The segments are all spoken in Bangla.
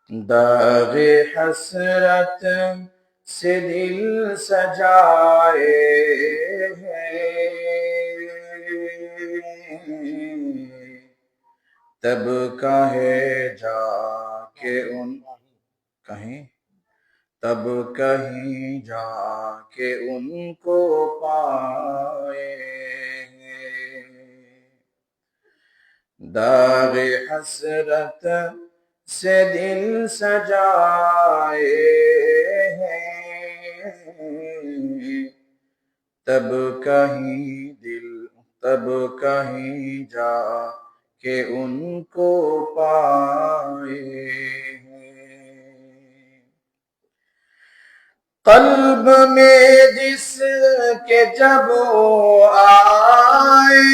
داغ حسرت سے دل سجائے ہیں، تب کہے جا کے ان کہیں تب کہیں جا کے ان کو پائے ہیں۔ داغ حسرت سے دل سجائے ہیں، تب کہیں جا کہ ان کو پائے ہیں۔ قلب میں جس کے جب وہ آئے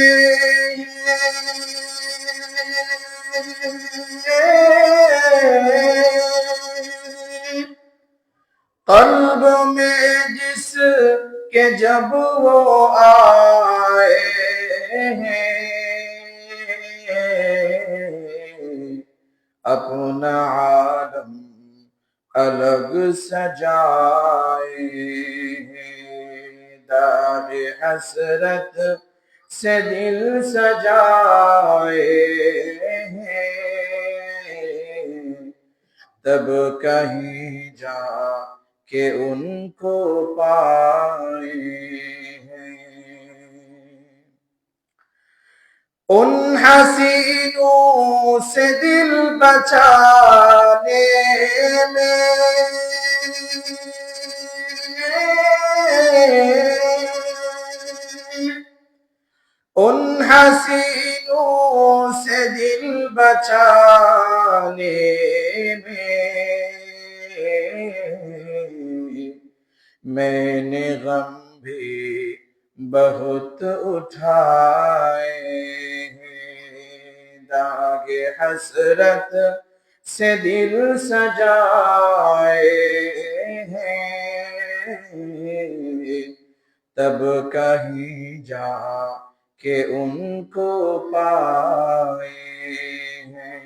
قلب میں جس کے جب وہ آئے ہیں، اپنا عالم الگ سجائے ہیں۔ داغ حسرت سے دل سجائے ہیں، تب کہیں جا کہ ان کو پائے ہیں۔ ان حسینوں سے دل بچانے میں ان حسینوں سے دل بچانے میں نے غم بھی بہت اٹھائے ہیں۔ داغ حسرت سے دل سجائے ہیں، تب کہیں جا کہ ان کو پائے ہیں۔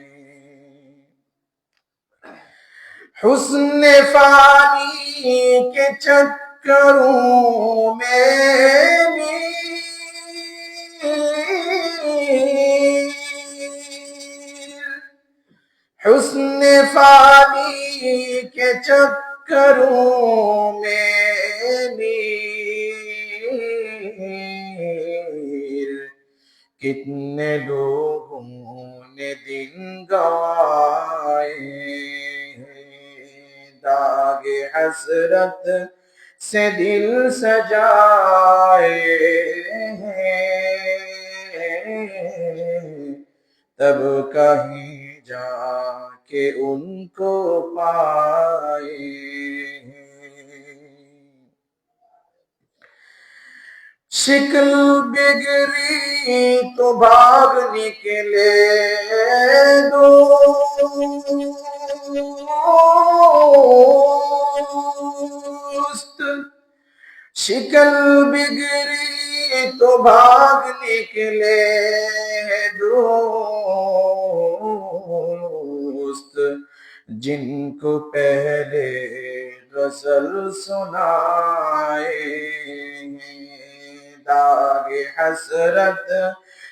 حسن فانی کے چکروں میں بھی حسن فانی کے چکروں میں بھی کتنے لوگوں نے دن گوائے ہیں۔ داغ حسرت سے دل سجائے ہیں، تب کہیں جا کہ ان کو پائے ہیں۔ شکل بگڑی تو بھاگ نکلے دوست، شکل بگڑی تو بھاگ نکلے دوست، جن کو پہلے غزل سنائے ہیں۔ داغ حسرت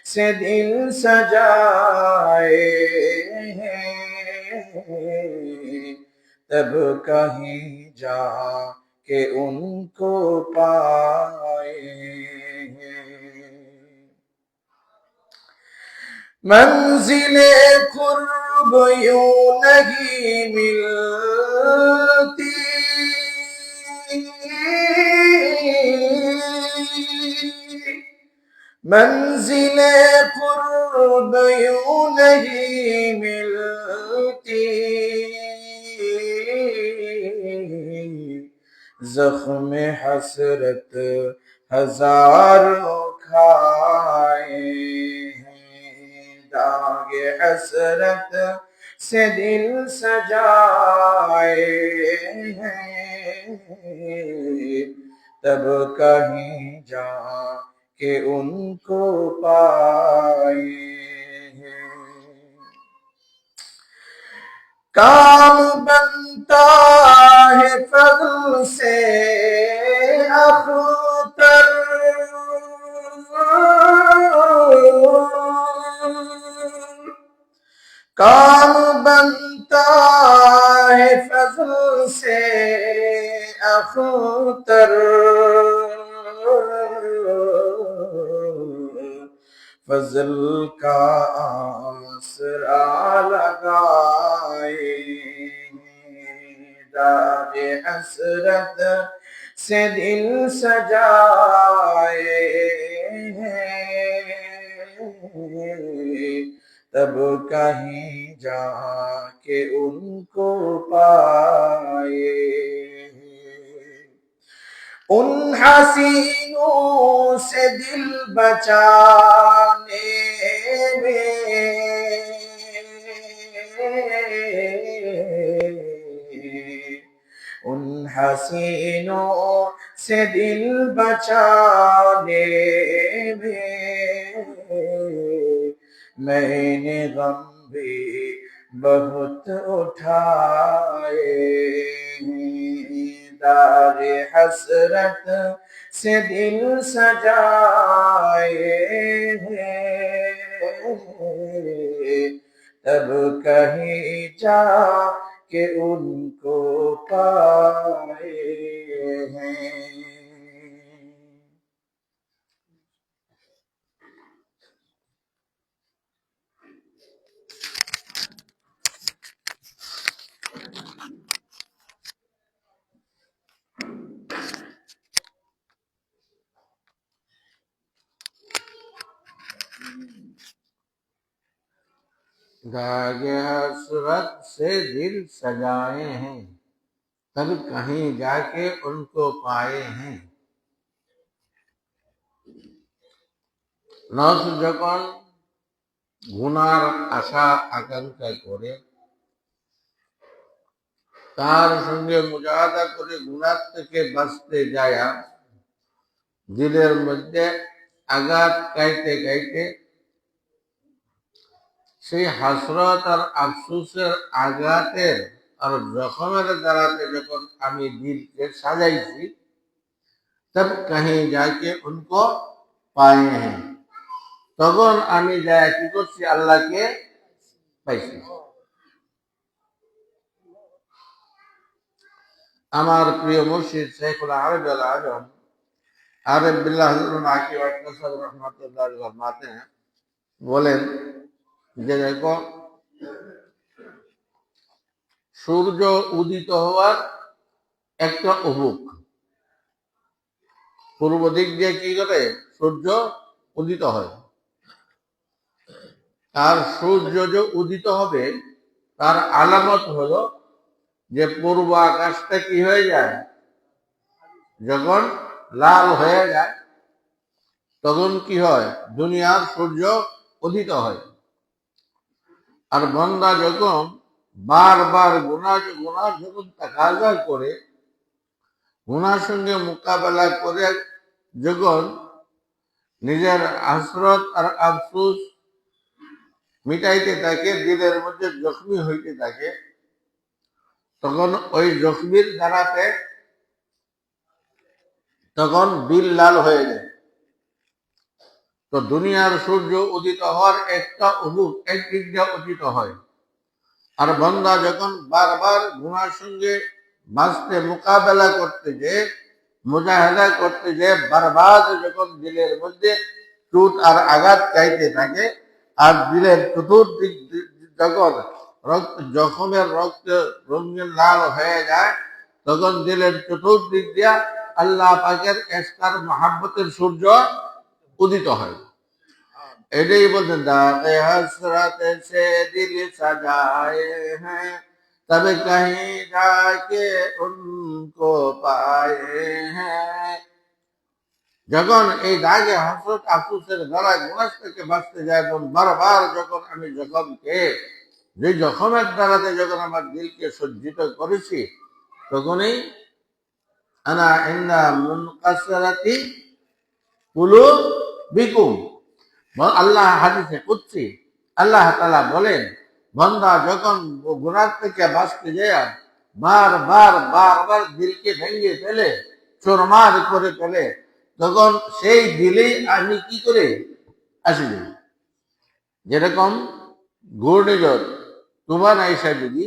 سے دل سجائے ہیں، تب کہیں جا کہ ان کو پائے ہیں۔ منزل قرب یوں نہیں ملتی، منزل قرب یوں نہیں ملتی، زخم حسرت ہزاروں کھائے ہیں۔ داغ حسرت سے دل سجائے ہیں، تب کہیں جا کہ ان کو پائے ہیں۔ काम बनता है फजल से अख्तर, काम बनता है फजल से अख्तर, फजल का आसरा लगाए, दागे हसरत से दिल सजाए हैं, तब कहीं जाके उनको पाए। उन हसीनों से दिल बचाने में, उन हसीनों से दिल बचाने में मैंने गम भी बहुत उठाए, दारे हसरत से दिल सजाए हैं, तब कहीं जा के उनको पाए हैं। दागे हसरत से दिल सजाए हैं, तब कहीं जाके उनको पाए हैं। নফস যখন গুনার আশা আকাঙ্ক্ষা করে, তার সঙ্গে মুজাহাদা করে গুনার থেকে বাঁচতে যায়, দিলের মধ্যে আঘাত গাইতে গাইতে সেই হাসরত আর আফসোসের আঘাতের আর জখমের দ্বারাতে যখন আমি দিলকে সাজাইছি, তব কাहीं যাকে উनको পায়ে হ্যাঁ, তখন আমি যায় কি করছি, আল্লাহকে পাইছি। আমার প্রিয় মুর্শিদ শাইখুল আরব আল আজম আরিফ বিল্লাহ আকি ওয়াক্তাসাব রহমাতুল্লাহ ফরমাতে हैं, বলেন যে দেখো, সূর্য উদিত হওয়ার একটা উফুক, পূর্ব দিক দিয়ে কি করে সূর্য উদিত হয়, আর সূর্য যে উদিত হবে তার আলামত হলো যে পূর্ব আকাশটা কি হয়ে যায়, যখন লাল হয়ে যায় তখন কি হয়, দুনিয়ার সূর্য উদিত হয়। আর বান্দা যখন বারবার গুনাহ যখন তাকাজা করে, গুনার সঙ্গে মোকাবেলা করে যখন নিজের হাসরত আর আফসোস মিটাইতে থাকে, দিলের মধ্যে জখমি হইতে থাকে, তখন ওই জখমির দ্বারাতে তখন দিল লাল হয়ে যায়। তো দুনিয়ার সূর্য উদিত হওয়ার একটা উফুক একদিক দিয়ে উদিত হয়, আর বান্দা যখন বারবার গুনার সঙ্গে বাঁচতে মোকাবেলা করতে যে মুজাহিদা করতে যে বারবার যখন দিলের মধ্যে চোট আর আঘাত চাইতে থাকে, আর দিলের চতুর্দিক যখন জখমের রক্ত রঙিন লাল হয়ে যায়, তখন দিলের চতুর্দিক দিয়া আল্লাহ পাকের ইশকার মহাব্বতের সূর্য উদিত হয়। এটাই বলছেন, দাগে হসরত সে দিল সাজায়ে হ্যাঁ, তবে কहीं जाके उनको পায়ে হ্যাঁ। যখন এই দাগে হসরত আফসোসের দ্বারা গুনাহ থেকে বাঁচতে যায়, এবং বারবার যখন আমি জখমকে, যে জখমের দ্বারাতে যখন আমার দিলকে সজ্জিত করেছি, তখনই আনা ইন্না মুনকাসিরাতি কুলুবিকুম, আল্লাহ হাদিসে কুদসি আল্লাহ তাআলা বলেন বন্দা যখন গুনাহ থেকে বাঁচতে যায় বারবার দিলকে ভেঙে ফেলে, চোরমার করে ফেলে, তখন সেই দিলেই আমি কি করে আসবে। যেরকম ঘূর্ণিঝড় তুফান আইসা যদি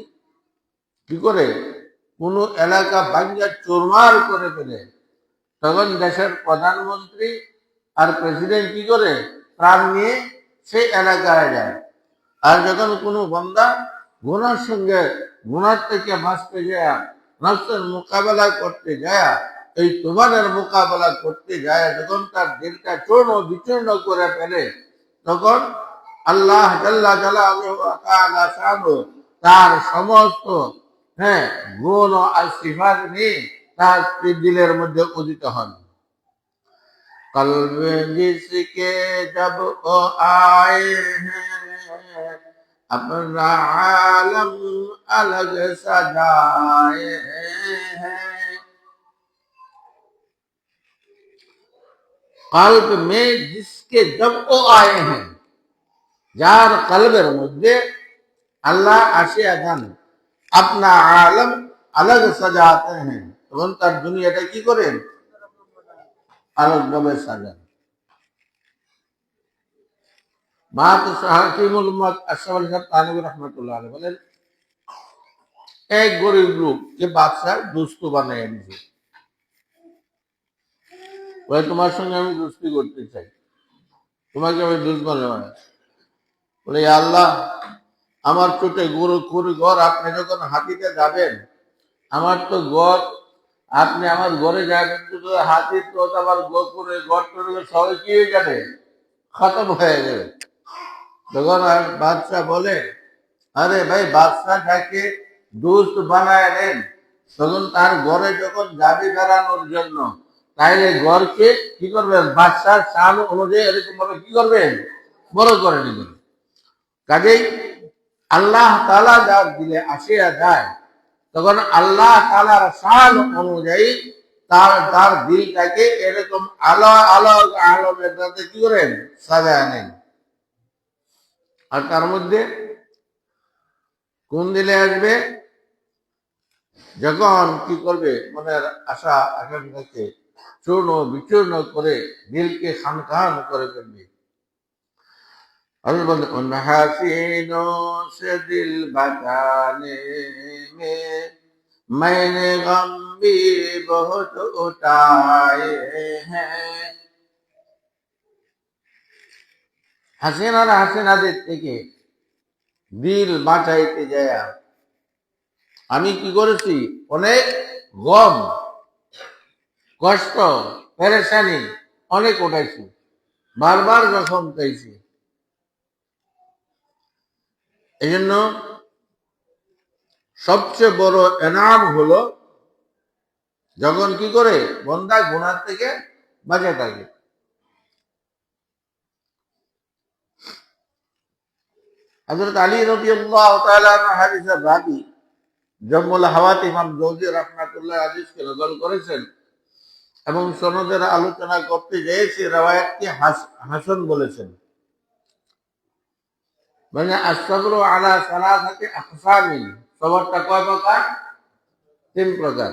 কি করে কোন এলাকা ভাঙ্গা চোরমার করে ফেলে, তখন দেশের প্রধানমন্ত্রী আর প্রেসিডেন্ট কি করে প্রাণ নিয়ে সেই এলাকায় যায়। আর যখন কোনো বান্দা গুনার সঙ্গে গুনার থেকে বাঁচতে যায়, নফসের মোকাবেলা করতে যায়, এই তুফানের মোকাবেলা করতে যায়, যখন তার দিলটা চূর্ণ বিচূর্ণ করে ফেলে, তখন আল্লাহ জাল্লা জালালুহু ওয়া তাআলা শানু তার সমস্ত গুণ আর সিফাত নিয়ে তার দিলের মধ্যে উদিত হন। कल्ब जिसके जब वो आए हैं अपना आलम अलग सजाए हैं। कल्ब में जिसके जब वो आए हैं, जार कल्बेर मध्य अल्लाह आशिया जान अपना आलम अलग सजाते हैं, तখন তার দুনিয়াটা কি করেন আলাদাভাবে সাজান। হাকিমুল উম্মাত আশরাফ আলী সাহেব থানভী রাহমাতুল্লাহ আলাইহি বলেন, এক গরিব লোক যে বাদশাহ দুস্থ বানায় দিয়েছে, বলে তোমার সঙ্গে আমি দুস্তি করতে চাই, তোমাকে আমি দুষ্ট বানাবো। বলে আল্লাহ, আমার চোটে গরু খুরি ঘর, আপনি যখন হাতিতে যাবেন, আমার তো ঘর, আপনি আমার ঘরে যাবেন, হাতির তো আমার গোপুরে ঘর টরে সবাই কি হয়ে যাবে, খতম হয়ে যাবে। তখন বাদশাহ বলে, আরে ভাই, বাদশাহটাকে দুষ্ট বানায় নেন, তখন তার ঘরে যখন যাবি বেড়ানোর জন্য, তাইলে ঘরকে কি করবেন, বাদশার শান অনুযায়ী এরকম ভাবে কি করবেন, বড় করে নেবেন। কাজেই আল্লাহ তাআলা যার দিলে আসিয়া যায়, তখন আল্লাহ তাআলার শান অনুযায়ী তার দিলটাকে এরকম আলোমের সাথে কি করেন, সাজায় নেন। আর তার মধ্যে কোন দিলে আসবে, যখন কি করবে, মনের আশা আকাঙ্ক্ষাকে চূর্ণ বিচূর্ণ করে দিলকে খানখান করে ফেলবে। उन हसीनों से दिल बचाने में मैंने गम भी बहुत उठाए हैं। হাসিনাদের থেকে দিল বাঁচাইতে যায় আমি কি করেছি, অনেক গম কষ্ট পেরেশানি অনেক উঠাইছি, বারবার জখম চাইছি। এই জন্য সবচেয়ে বড় এনাম হলো যখন কি করে বন্দা গুনাহ থেকে বাঁচে থাকে। হযরত আলী রাদিয়াল্লাহু তাআলা আনহু হাদিসে রাবি জম্মুল হাওয়াত ইমাম জৌজি রাহমাতুল্লাহ হাদিসকে নকল করেছেন এবং সনদের আলোচনা করতে যেয়ে সে রওয়ায়াতকে হাসান বলেছেন। মানে আসসাবরু আলা সালাসাতি আকসামিন, সবরটা কয় প্রকার, 3 প্রকার।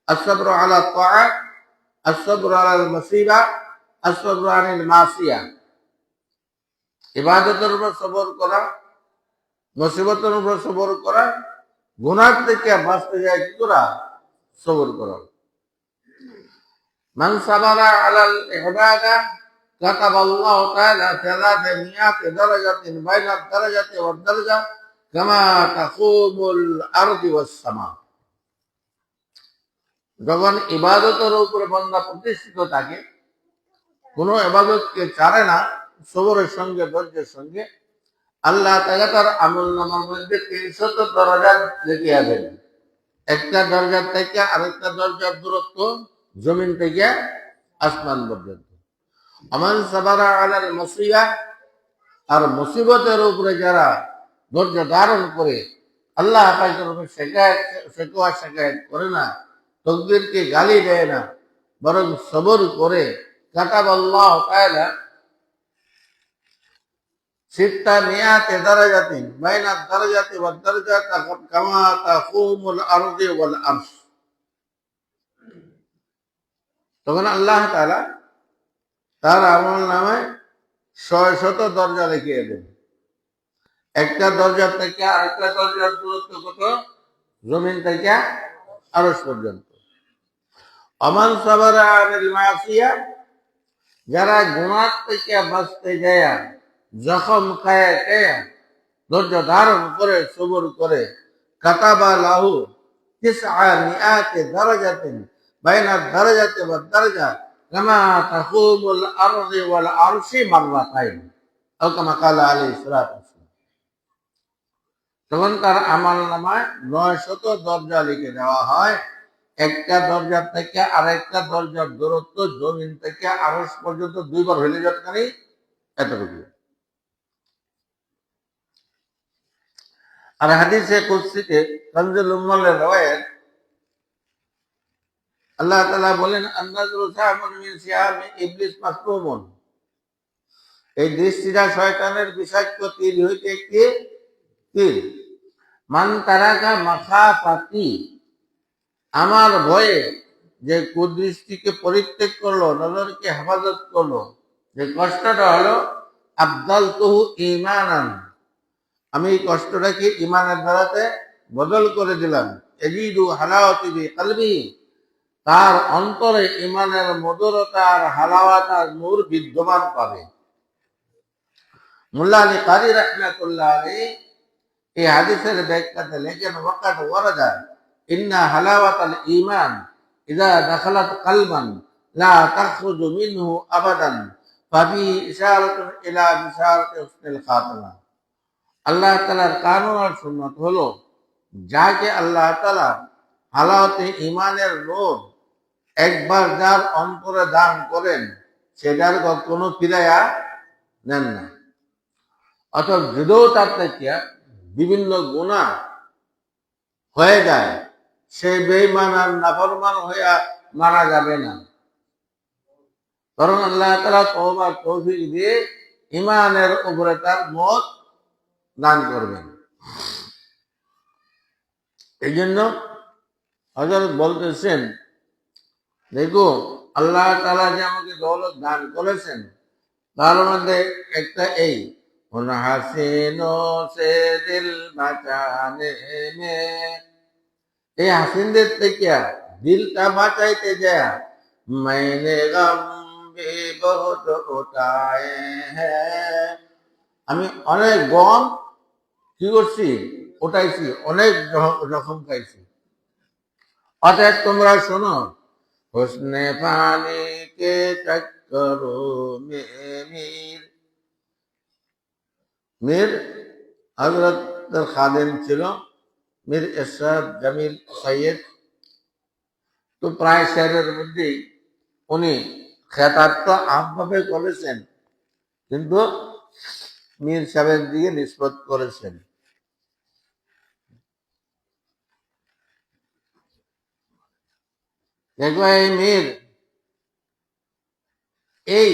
আসসাবরু আলা তাআত, আসসাবরু আলাল মাসিবা, আসসাবরু আনিল মাসিয়া। ইবাদতের উপর সবর করা, মুসিবতের উপর সবর করা, গুনাহ থেকে বাঁচতে যায় কি করা, সবর করা। মান সাবারা আলাল ইবাদা কাতাবাল্লাহু তাআলা 300 দারাজাতিন বাইনা দারাজাতি ওয়াদ দারাজা কামা তাকুমুল আরদি ওয়াস সামা। যখন ইবাদতের উপরে বান্দা প্রতিষ্ঠিত থাকে, কোনো ইবাদতকে ছাড়ে না, সবরের সঙ্গে ধৈর্যের সঙ্গে, আল্লাহ তাআলা তার আমলনামার মধ্যে 300 দরজা লিখিয়ে দেন। একটা দরজা থেকে আরেকটা দরজার দূরত্ব জমিন থেকে আসমান পর্যন্ত। আমান সাবারা আলাল মাসিয়া, আর মুসিবতের উপরে যারা ধৈর্য ধারণ করে, আল্লাহ পাকের উপরে শিকায়ত করে না, তকদীরকে গালি দেয় না, বরং সবর করে, কাতাবাল্লাহু তাআলা সিত্তা মিয়াতে দারাজাতিন বাইনা দারাজাতি ওয়াদ দারাজাত কামা তাকুমুল আরদি ওয়াল আরশ। তখন আল্লাহ তাআলা তার আমল নামায় ৬০০ দরজা লিখিয়ে দেন। একটা দরজা থেকে আরেকটা দরজার দূরত্ব কত? জমিন থেকে আরশ পর্যন্ত। আমান সাবারা আনিল মাসিয়া, যারা গুনাহ থেকে বাঁচতে যায় জখম খায় খায় ধৈর্য ধারণ করে সবর করে, কাতাবা লাহু তিসআ মিআতি দারাজাতিন বাইনা দারাজাতি ওয়াদ দারাজা কামা তাকুমুল আরদি ওয়াল আরশি মাররাতাইন আও কামা ক্বালা আলাইহিস সালাতু ওয়াসসালাম। তখন তার আমল নামায় ৯০০ দরজা লিখে দেওয়া হয়। একটা দরজা থেকে আরেকটা দরজার দূরত্ব জমিন থেকে আরশ পর্যন্ত ২ বার হইলে যতখানি এতটুকু। আর হাদিসে কুদসিতে কানজুল উম্মালের রওয়ায়াত আল্লাহ তাআলা বলেন, আন্নাজরু সাহাবুন মিন সিয়ামি ইবলিস মাসমুমুন, এই দৃষ্টিটা শয়তানের বিষাক্ত তীর হইতে একটি তীর। মান তারাকা মাখাফাতি, আমার ভয়ে যে কুদৃষ্টিকে পরিত্যাগ করলো, নজরকে হেফাজত করলো, যে কষ্টটা হলো আবদাল তুহু ঈমানান, আমি এই কষ্টটাকে ঈমানের দ্বারাতে বদল করে দিলাম। এজিদু হালাওয়াতি বি কলবি, তার অন্তরে ঈমানের মধুরতা আর হালাওয়াত আর নূর বিদ্যমান পাবে। মুল্লা আলী কারি রাহমাতুল্লাহ আলাইহি এই হাদিসের ব্যাখ্যাতে লেখেন, ওয়াকাদ ওয়ারাদা ইন্না হালাওয়াতাল ঈমান ইযা দাখালাত কলবান লা তাখরুজু মিনহু আবাদান ফাবি ইশারাতুন ইলা বিশারাতি হুসনিল খাতিমা। আল্লাহ তাআলার কানুন আর সুন্নাত হলো, যাকে আল্লাহ তাআলা হালাওয়াতে ঈমানের নূর একবার যার অন্তরে দান করেন, সেটার কখনো ফিরাইয়া নেন না। অর্থাৎ যদিও তার থেকে বিভিন্ন গুনাহ হয়ে যায়, সে বেঈমান আর নাফরমান হইয়া মারা যাবে না, বরং আল্লাহ তাআলা তওবার তৌফিক দিয়ে ঈমানের উপরে তার মত দান করবেন। এই জন্য হযরত বলতেছেন, দেখো আল্লাহ তাআলা যে আমাকে দৌলত দান করেছেন, তার মধ্যে একটা এই উন হাসিনো সে দিল বাঁচানে মে, এই হাসিনদের থেকে দিলটা বাঁচাইতে যায় মাইনে গম ভি বহুত উঠায়ে হ্যাঁ, আমি অনেক গম কি করছি, উঠাইছি, অনেক জখম খাইছি। অতএব তোমরা শোনো, হুসনে পানি কে চক্করো মে মীর, মীর হযরত খাদেম ছিল, মীর ইরশাদ জামিল সৈয়দ। তো প্রায় শেরের মধ্যেই উনি খেতাব তো আমভাবে করেছেন, কিন্তু মীর সাহেবের দিকে নিসবত করেছেন। দেখো এই মীর এই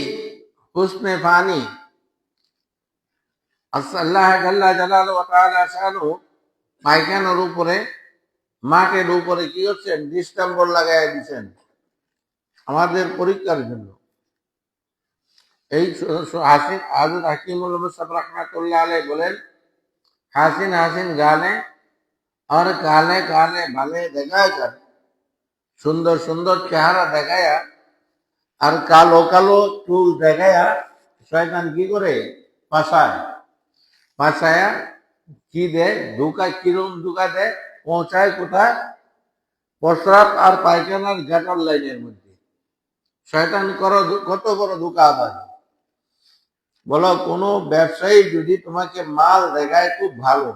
হুসনে ফানি আল্লাহ জাল্লা জালালু ওয়া তাআলা শানু পায়খানার উপরে মাটির উপরে কি করছেন, দৃষ্টান্তর লাগাই দিচ্ছেন আমাদের পরীক্ষার জন্য। এই হাসিন হযরত হাকিমুল মুসাফ রাহমাতুল্লাহ আলাইহি বলেন, হাসিন হাসিন গানে আর কালে কালে ভালে দেখায় कर, সুন্দর সুন্দর চেহারা দেখায়া আর কালো কালো চুল দেখায়া শয়তান কি করে, পাশায়া কি দেয়, ধোকা, কিরম ধোকা দেয়, পৌঁছায় কোথায়, প্রস্রাব আর পায়খানার গাটার লাইনের মধ্যে। শয়তান কত বড় ধোঁকাবাজ। বলো, কোনো ব্যবসায়ী যদি তোমাকে মাল দেখায় খুব ভালো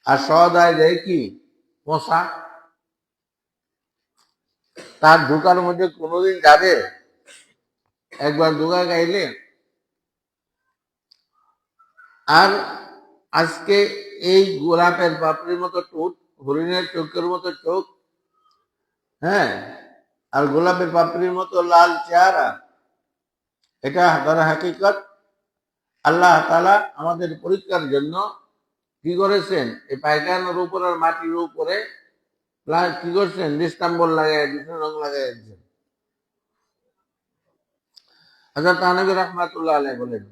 আর সদায় দেয় কি পোষা, তার ধোকার মধ্যে কোনোদিন যাবে? একবার ধোকা গাইলে। আর আজকে এই গোলাপের পাপড়ির মতো ঠোঁট, হরিণের চোখের মতো চোখ, হ্যাঁ, আর গোলাপের পাপড়ির মতো লাল চেহারা, এটা হাকিকত আল্লাহ তাআলা আমাদের পরীক্ষার জন্য কি করেছেন, এই পায়খানার উপর আর মাটির উপরে কি করছেন, নিস্তাম্বর লাগাই দিয়েছেন, রং লাগাই দিয়েছেন। হযরত তানবী রাহমাতুল্লাহ আলাইহি বলেন,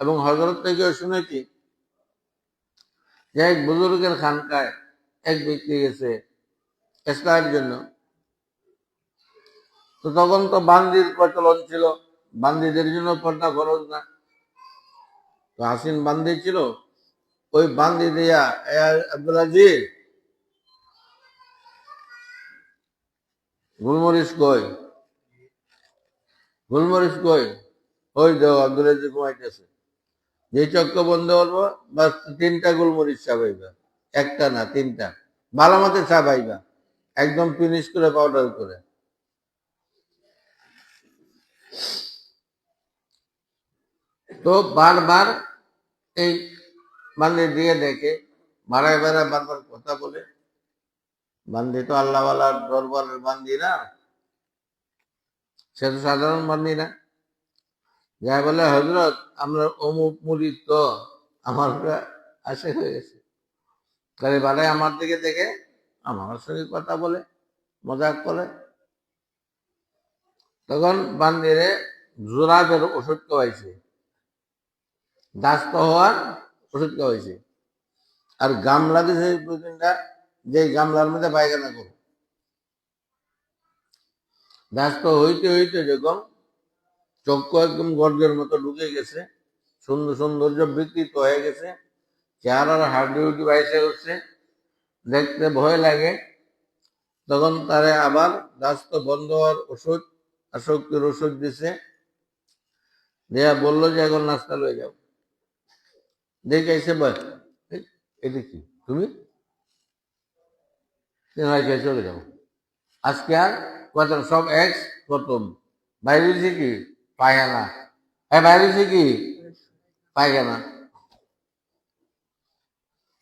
এবং হযরত থেকে শুনেছি যে এক বুজুর্গের খানকায় এক ব্যক্তি গেছে ইসলামের জন্য। তো তখন তো বান্দির প্রচলন ছিল, বান্দিদের জন্য পর্দা ফরজ না। তো হাসিন বান্দি ছিল, ওই বান্দি দিয়া আব্দুল আজিজ গুলমরিচ কই, গুলমরিচ কই, ওই দেও আব্দুল আজিজ ঘুমাইতেছে। যে চক্র বন্ধ করবো বাস 3টা গোলমরিচ চাবাইবা, একটা না 3টা, ভালো মতো চাবাইবা, একদম ফিনিশ করে পাউডার করে। তো বারবার এই বান্দি দিয়ে দেখে, বাড়ায় বাড়ায় বারবার কথা বলে। বান্দি তো আল্লাহওয়ালার দরবারের বান্দি না, সে তো সাধারণ বান্দি না। যাই বলে, হযরত আমরা অমুক মুরিদ তো, আমার আশা হয়ে গেছে, তাহলে বাড়ায় আমার দিকে দেখে আমার সঙ্গে কথা বলে, মজাক করে। তখন বান্দিরে জোরাবের ওষুধ খাওয়াইছে, দাস্ত হওয়ার ওষুধ খাওয়াইছে, আর গামলা দিয়েছে 2-3টা, যে গামলার মধ্যে পায়খানা করো। দাস্ত হইতে হইতে যখন চক্ষু একদম গর্গের মতো ঢুকে গেছে, সৌন্দর্য বিকৃত হয়ে গেছে, চেহারার হাড্ডি উড্ডি বাইসে উঠছে, দেখতে ভয় লাগে। তখন তারে আবার দাস্ত বন্ধ হওয়ার ওষুধ, আসক্তির ওষুধ দিছে, দেয়া বললো যে এখন নাস্তা লয়ে যাও। দেখে এসে বল, এটা কি তুমি চলে যাও, আজকে আর কত সব এক্স প্রথম বাইরে কি পায়খানা, বাইরে কি পায়খানা।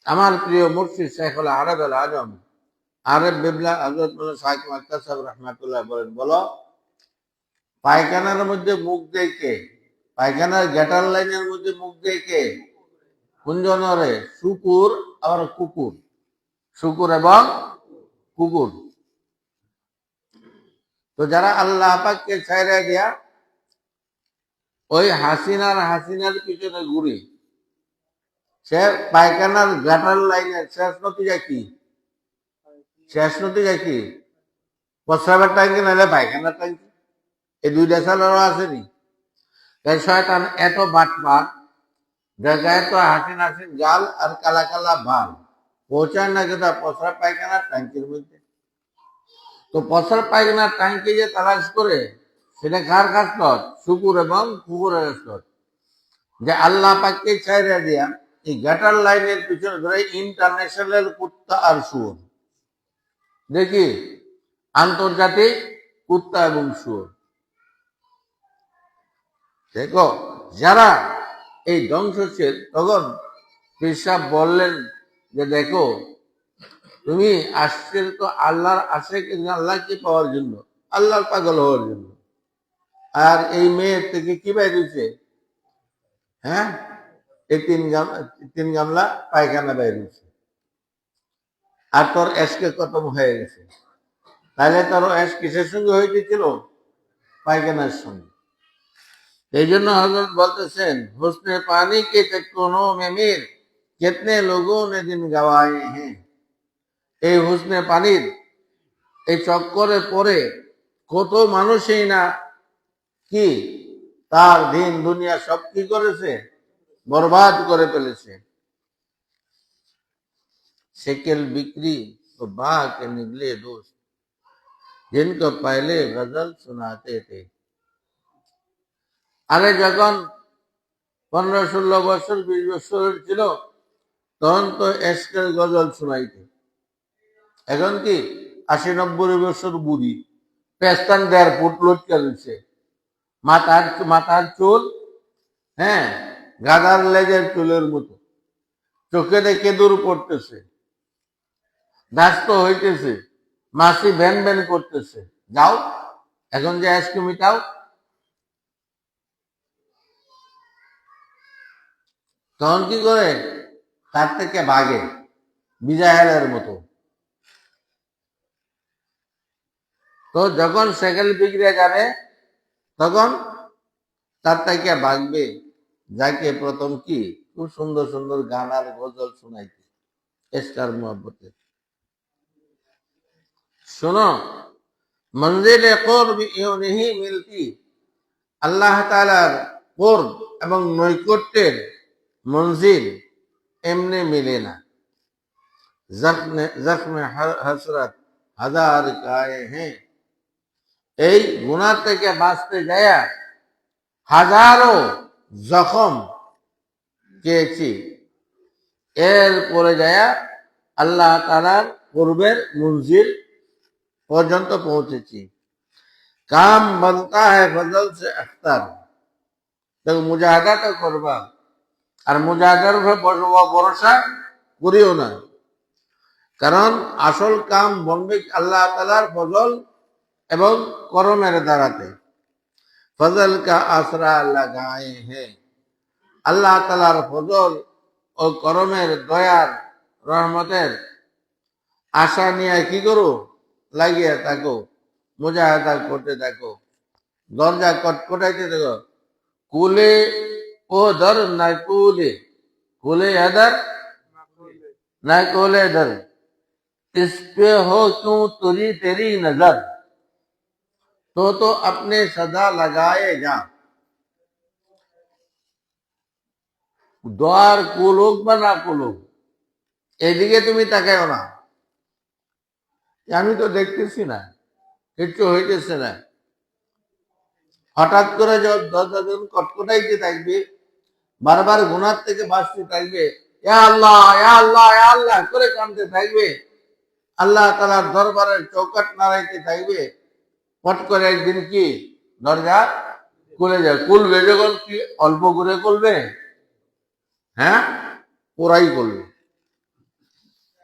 আমার প্রিয় মুর্শিদ শাইখুল আরব আল আজম আরব বিবলা হযরত শাইখ মাক্তার সাহেব রাহমাতুল্লাহ বলেন, বলো পায়খানার মধ্যে মুখ দেয় কে? পায়খানার গেটার লাইনের মধ্যে মুখ দেয় কে? কুঞ্জনরে শুকুর, আবার কুকুর, শুকুর এবং কুকুর। তো যারা আল্লাহ পাককে ছাইরা দিয়া ওই হাসিনার পিছনে ঘুরি, সে পায়খানার গাটার লাইনের শেষ নতিজা কি? শেষ নতিজা কি? প্রস্রাবের ট্যাঙ্কি নাহলে পায়খানার ট্যাঙ্কি, এই 2টা ছাড়াও আসেনি। তাই শয়তান এত বাটপার, জায়গায় তো হাসিন জাল আর কালা কালা ভাল পৌঁছায় না যেটা প্রস্রাব পায়খানার ট্যাঙ্কির মধ্যে। তো প্রস্রাব পায়খানার ট্যাঙ্কি যে তালাশ করে, সেটা কার কাজ? শুকুর এবং কুকুরের কাজ। যে আল্লাহ পাককে ছাইরা দিয়া এই গাটার লাইনের পিছনে ধরে ইন্টারন্যাশনাল কুত্তা আর শুয়োর, দেখি আন্তর্জাতিক কুত্তা এবং শুয়োর, দেখো যারা এই ধ্বংসশীল। তখন পেশাব বললেন যে দেখো তুমি আসছে তো আল্লাহর আসে, কিন্তু আল্লাহকে পাওয়ার জন্য, আল্লাহর পাগল হওয়ার জন্য। আর এই মেয়ের থেকে কি বাইরেছে? হ্যাঁ, এই 3 গামলা পায়খানা বাইরেছে, আর তোর এসকে খতম হয়ে গেছে। তাহলে তোর এস কিসের সঙ্গে হইতেছিল? পায়খানার সঙ্গে। এই জন্য হযরত বলতেছেন, হুসনে পানি কে চক্করোं में मीर कितने लोगों ने दिन गवाए हैं। এই হুসনে পানির এই চক্করে পড়ে কত মানুষই না কি তার দিন দুনিয়া সব কি করেছে? বরবাদ করে ফেলেছে। शेकेल बिक्री तो बाह के निकले दोस्त जिनको पहले गजल सुनाते थे। আরে যখন 15-16 বছর 20 বছর ছিল, তখন তো এসকের গজল শোনাইতে। এখন কি 80-90 বছর বুড়ি, পেস্তান 1.5 ফুট লটকে দিচ্ছে, মাথার চুল, হ্যাঁ, গাধার লেজের চুলের মতো, চোখে দেখে দূর পড়তেছে, ব্যস্ত হইতেছে, মাসি ভ্যান ভ্যান করতেছে। যাও এখন যে আজকে মিটাও। তখন কি করে, তার থেকে ভাগে বিজাহেলের মতো। তো যখন সাইকেল বিগড়ে যাবে তখন তার থেকে ভাগবে যাকে প্রথম কি খুব সুন্দর সুন্দর গান আর গজল শোনাইতে এস্টার মোহাব্বতে। শোনো, মঞ্জিলে কুরব ইউ নেহি মিলতি, আল্লাহ তাআলার কুরব এবং নৈকট্যের মঞ্জিল এমনি মিলে না। জখমে হসরত হাজার গায়ে হ্যাঁ, এই গুনাহ থেকে বাঁচতে যায় হাজারো জখম খেয়েছি, এরপরে যায় আল্লাহ তাআলার কুরবের মঞ্জিল পর্যন্ত পৌঁছেছি। কাম বনতা হ্যায় ফজল সে আখতার, তো মুজাহাদাটা করবা, আর মুজাহাদার উপর ভরসা করিও না, কারণ আসল কাম বনবে আল্লাহ তাআলার ফজল এবং করমের দ্বারাতে। ফজল কা আসরা লাগায়ে হ্যাঁ, আল্লাহ তাআলার ফজল ও করমের দয়ার রহমতের আশা নিয়ে কি করো, লাগিয়ে থাকো, মুজাহাদা করতে থাকো, দরজা কটকটাইতে থাকো। কুলে ও দর না কুলে, कुले अदर न कोले दर, इस पे हो क्यों तुझी तेरी नजर, तो अपने सदा लगाए जा। দ্বার কুলুক বা না কুলুক, এদিকে তুমি তাকাও না, আমি তো দেখতেছি না, কিচ্ছু হইতেছে না। হঠাৎ করে দরজা যখন কটকটাইতে থাকবে, বারবার গুনার থেকে বাঁচতে থাকবে, ইয়া আল্লাহ ইয়া আল্লাহ ইয়া আল্লাহ করে কাঁদতে থাকবে, আল্লাহ তাআলার দরবারের চৌকাট নাড়াইতে থাকবে। পট করে একদিন কি দরজা খুলে যায়। খুলবে যখন কি অল্প করে খুলবে, হ্যাঁ পুরাই করবে।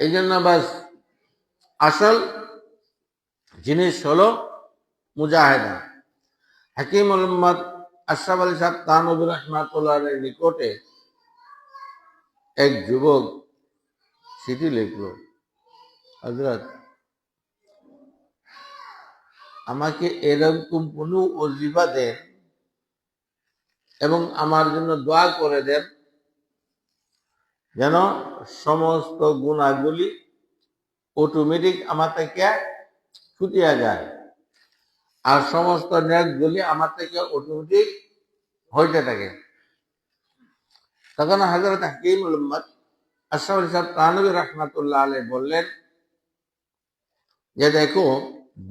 এই জন্য বাস আসল জিনিস হলো মুজাহিদা। হাকিম মোহাম্মদ আশরাফ আলী সাহেব তানবী রাহমাতুল্লাহর নিকটে এক যুবক চিঠি লিখলো, হযরত আমাকে এরকম কোনো ওজিফা দেন এবং আমার জন্য দোয়া করে দেন যেন সমস্ত গুনাহগুলি অটোমেটিক আমার থেকে ছুটিয়া যায়, আর সমস্ত নেকগুলি আমার থেকে অটোমেটিক হইতে থাকে। তখন হযরত হাকিম উম্মত আশরাফ আলী সাহেব তানবী রাহমাতুল্লাহ আলাইহি বললেন যে দেখো,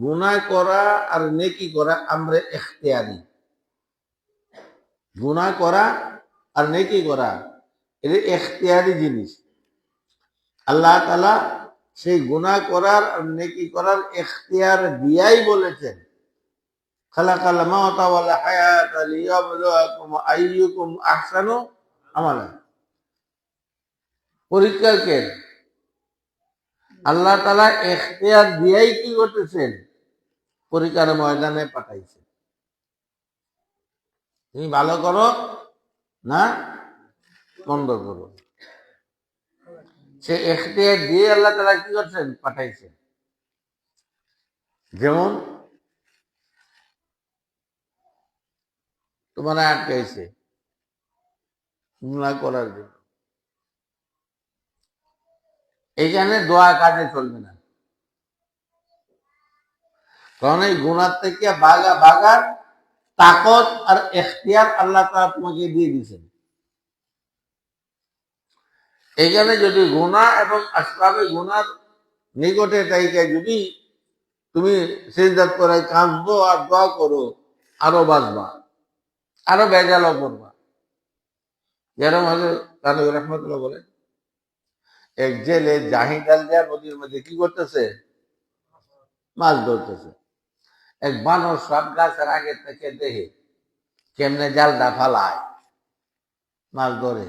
গুনাহ করা আর নেকি করা আমরা ইখতিয়ারি। গুনাহ করা আর নেকি করা এটা ইখতিয়ারি জিনিস। আল্লাহ তাআলা সেই গুনাহ করার আর নেকি করার ইখতিয়ার দিয়াই বলেছেন, খালাকাল মাউতা ওয়াল হায়াতা লিয়াবলুয়াকুম আইয়ুকুম আহসানু আমালা। পরীক্ষা কে? আল্লাহ তাআলা ইখতিয়ার দিয়াই কি করতেছেন, পরীক্ষার ময়দানে পাঠাইছেন। তুমি ভালো করো না মন্দ করো, সে ইখতিয়ার দিয়ে আল্লাহ তাআলা কি করছেন, পাঠাইছেন। যেমন তোমার আটকাইছে গুনাহ করার জন্য, এইখানে দোয়া কাজে চলবে না, কারণ এই গুনাহ থেকে বাগার তাকত আর ইখতিয়ার আল্লাহ তাআলা তোমাকে দিয়ে দিয়েছেন। এইখানে যদি গুনাহ এবং আসবাবে গুনার নিকটে তাইকে যদি তুমি সিজদা করে কাঁদবো আর দোয়া করো, আরো বাঁচবা, আরো বেজালও করবা। যেরকম হযরত তানবী রাহমাতুল্লাহ বলেন, এক জেলে জাহিদাল দেয়া নদীর মধ্যে কি করতেছে, মাছ ধরতেছে। এক বানর সব গাছের আগে থেকে দেখে কেমনে জালটা ফালায়, মাছ ধরে।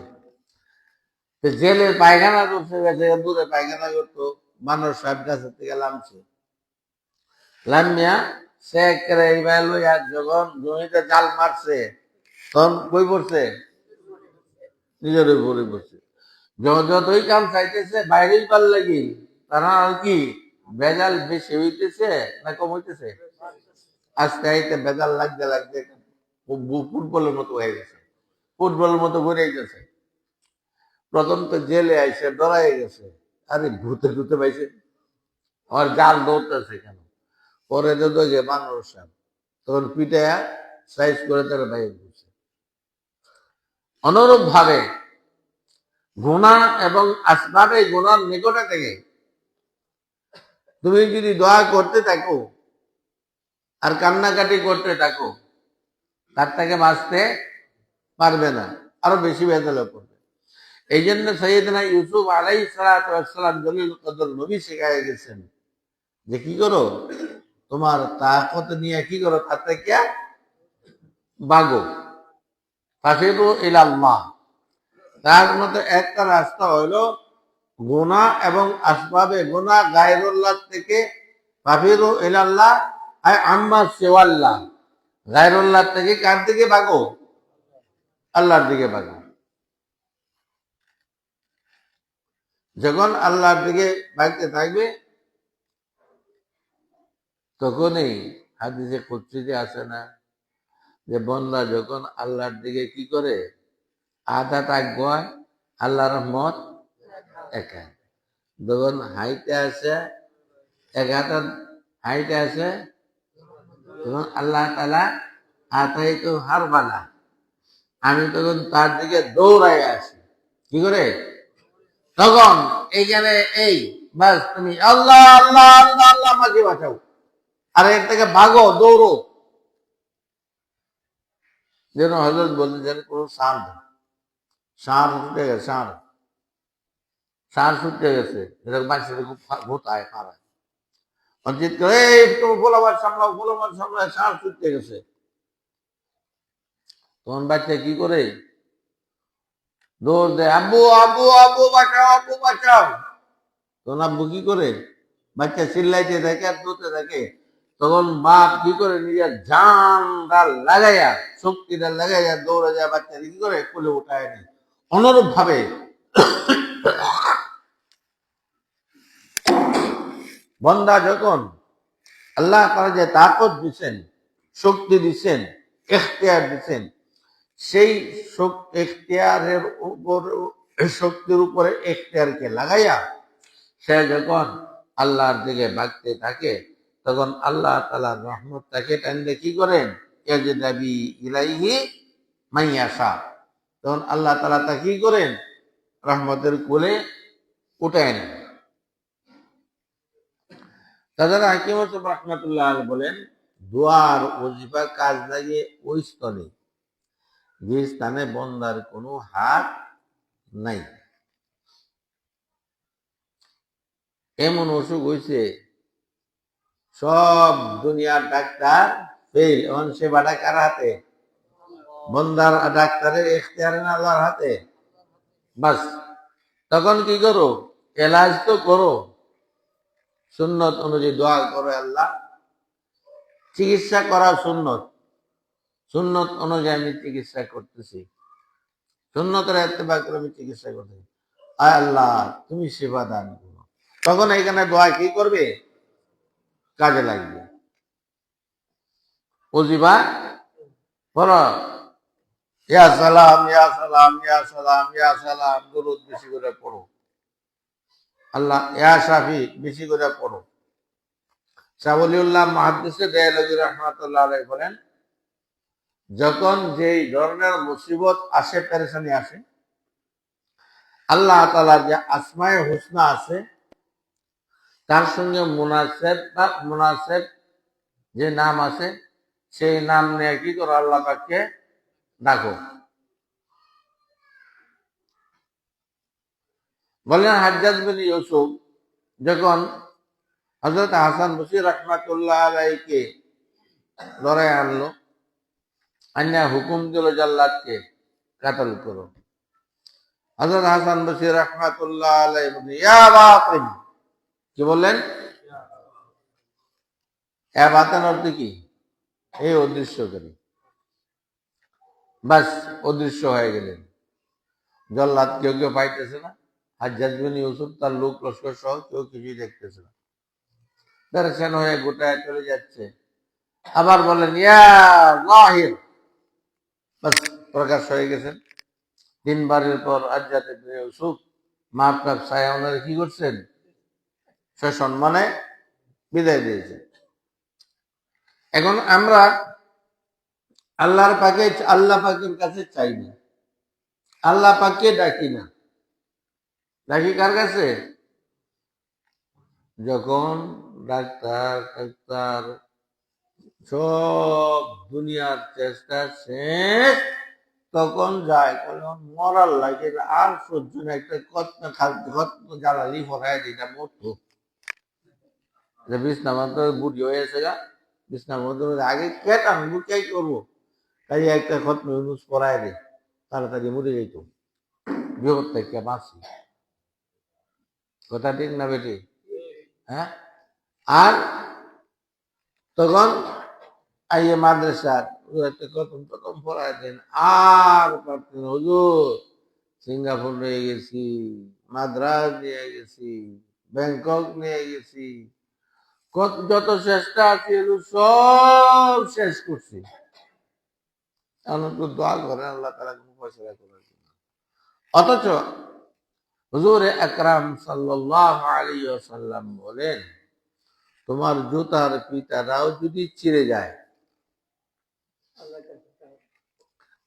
জেলের পায়খানা করতে গেছে, দূরে পায়খানা করতো, বানর সব গাছের থেকে লামছে, লামিয়া সে একেবারে এইবার লইয়া যখন জমিতে জাল মারছে তখন কই পড়ছে, নিজের উপরে বসে যতই কাম চাইতেছে বাইরেই পার লাগি, তারা আর কি ভেজাল বেশি হইতেছে না কম হইতেছে? আজকে আইতে ভেজাল লাগতে লাগতে ফুটবলের মতো হয়ে গেছে, ফুটবলের মতো ঘুরে গেছে। প্রথম তো জেলে আইসে ডরাই গেছে, আরে ভূতে ভূতে পাইছে, আর জাল দৌড়তেছে কেন? পরে তো যে মানুষ তখন পিঠে সাইজ করে তারা বাইরে দিচ্ছে। অনুরূপ ভাবে গুনাহ এবং আসবাবে গুনার নিকটে থেকে তুমি যদি দোয়া করতে থাকো আর কান্নাকাটি করতে থাকো, তার থেকে বাঁচতে পারবে না, আরো বেশি ভেজালে পড়বে। এই জন্য সৈয়দনা ইউসুফ আলাইহিস সালাতু ওয়াস সালাম জলিল কদর নবী শিখায় গেছেন যে কি করো, তোমার তাকত নিয়ে কি করো, তার থেকে বাগো, ফাফিরু ইলাল্লাহ। তার মধ্যে একটা রাস্তা হইলো গুনাহ এবং আসবাবে গুনাহ গায়রুল্লাহ থেকে, ফাফিরু ইলাল্লাহ আই আম্মা সিওয়াল্লাহ, গায়রুল্লাহ থেকে কার দিকে ভাগো? আল্লাহর দিকে ভাগো। যখন আল্লাহর দিকে ভাগতে থাকবে তখনই হাদিসে কুদসিতে আছে না যে বান্দা যখন আল্লাহর দিকে কি করে আধা থাকবো, আল্লাহর রহমত একা, যখন হাইটে আসে এক হাতে হাইটে আসে তখন আল্লাহ তাআলা আতাই তো হারবানা, আমি তখন তার দিকে দৌড়াই আসি। কি করে? তখন এইখানে এই বাস তুমি আল্লাহ আল্লাহ আল্লাহ আল্লাহ আমাকে বাঁচাও, আর এর থেকে ভাগো, দৌড়ো। যেন হজরত বলতে যেন কোনো ষাঁড় ছুটে গেছে, ষাঁড় ছুটে গেছে, এরকম মানুষের খুব ভোতায় পাড়ায় অঞ্চিত করে, এই তুমি গোলাবার সামলাও, ষাঁড় ছুটতে গেছে। তখন বাচ্চা কি করে? দৌড় দেয়, আব্বু আব্বু আব্বু বাঁচাও, আব্বু বাঁচাও। তখন আব্বু কি করে? বাচ্চা চিল্লাইতে থাকে আর দৌড়তে থাকে। তখন বাপ কি করে? নিজের জানটা লাগাইয়া, শক্তিটা লাগাইয়া দৌড়ে যায়, বাচ্চাকে কি করে? কোলে উঠায় নেয়। অনুরূপ ভাবে বন্দা যখন আল্লাহ তাআলা যে তাকত দিচ্ছেন, শক্তি দিচ্ছেন, ইখতিয়ার দিচ্ছেন, সেই ইখতিয়ারের উপর, শক্তির উপরে ইখতিয়ারকে লাগাইয়া সে যখন আল্লাহর দিকে ভাগতে থাকে তখন আল্লাহ তাআলার রহমত তাকে টানলে কি করেন? ইয়াজদাবি ইলাইহি মাইয়াশা, তখন আল্লাহ তাআলা তা কি করেন? রহমতের কোলে উঠায় নেন। তাছাড়া হাকিম রাহমাতুল্লাহ আলাইহি বলেন, দোয়ার ওজিফা কাজ লাগে ওই স্থলে যে স্থানে বন্দার কোনো হাত নাই। এমন অসুখ হয়েছে, সব দুনিয়ার ডাক্তার ফেল, এখন সেবাটা কার হাতে? বন্দার ডাক্তারের ইখতিয়ারে না আল্লাহর হাতে? বাস তখন কি করো? এলাজ তো করো, সুন্নত অনুযায়ী দোয়া করো, আল্লাহ চিকিৎসা করা সুন্নত, সুন্নত অনুযায়ী আমি চিকিৎসা করতেছি, সুন্নতের ইত্তেবা করে আমি চিকিৎসা করতেছি, আয় আল্লাহ তুমি সেবা দান করো। তখন এখানে দোয়া কি করবে? কাজে লাগবে। ওজিবা বলো, ইয়া সালাম ইয়া সালাম ইয়া সালাম ইয়া সালাম, দরুদ বেশি করে পড়ো, আল্লাহ ইয়া শাফি বেশি করে পড়ো। শাহ ওলিউল্লাহ মুহাদ্দিসে দেহলভী রাহমাতুল্লাহ আলাইহি বলেন, যখন যেই ধরনের মুসিবত আসে, পেরেশানি আসে, আল্লাহ তাআলার যে আসমায়ে হুসনা আছে তার সঙ্গে মুনাসেব যে নাম আছে সেই নাম নিয়ে কি করো? আল্লাহ পাককে ডাকো। বলেন হাজ্জাজ বিন ইউসুফ যখন হযরত হাসান বসরি রাহমাতুল্লাহ আলাইহিকে লড়াই আনলো, আন্না হুকুম দিল জাল্লাদকে কাতল করো, হযরত হাসান বসরি রাহমাতুল্লাহ আলাইহি বলেন, ইয়া বাতিল, কি বললেন? ইয়া বাতিল অর্থ কি? এই অদৃশ্যকারী। বাস অদৃশ্য হয়ে গেলেন। জল্লাদ কেউ কেউ পাইতেছে না, হাজ্জাজ বিন ইউসুফ তার লোক লস্কর সহ কেউ কিছুই দেখতেছে না, পেরেশান হয়ে গোটায় চলে যাচ্ছে। আবার বলেন ইয়া জাহির, বাস প্রকাশ হয়ে গেছেন। 3বারের পর হাজ্জাজ বিন ইউসুফ মাপ কাপ ছায়া ওনারা কি করছেন, সসম্মানে বিদায় দিয়েছেন। এখন আমরা আল্লাহ পাকের কাছে চাই না, আল্লাহ পাককে ডাকি না, ডাকি কার কাছে? যখন ডাক্তার সব দুনিয়ার চেষ্টা শেষ, তখন যায় মরার লাগে আর সহ্য না, একটা কত জ্বালালি ফরাই দিটা মরতো, বিছনা মধ্যে বুড়ি হয়েছে গা, বিছনার মধ্যে আগে কেটান বুঝাই করবো, তাই একটা খতম ইউনুস পড়ায় দে, তাড়াতাড়ি মরে যেত, বিপদ থেকে বাঁচি। কথা ঠিক না বেটি? হ্যাঁ। আর তখন আইয়ে মাদ্রাসা একটা প্রথম পড়ায় দেন, আর পারতেন হুজুর, সিঙ্গাপুর নিয়ে গেছি, মাদ্রাস নিয়ে গেছি, ব্যাংকক নিয়ে গেছি, যত চেষ্টা ছিল সব শেষ করছি, এখন একটু দোয়া করেন আল্লাহ তাআলা কোনো ফয়সালা করার জন্য। অথচ হুজুর আকরাম সাল্লাল্লাহু আলাইহি ওয়াসাল্লাম বলেন, তোমার জুতার ফিতাটাও যদি ছিঁড়ে যায়,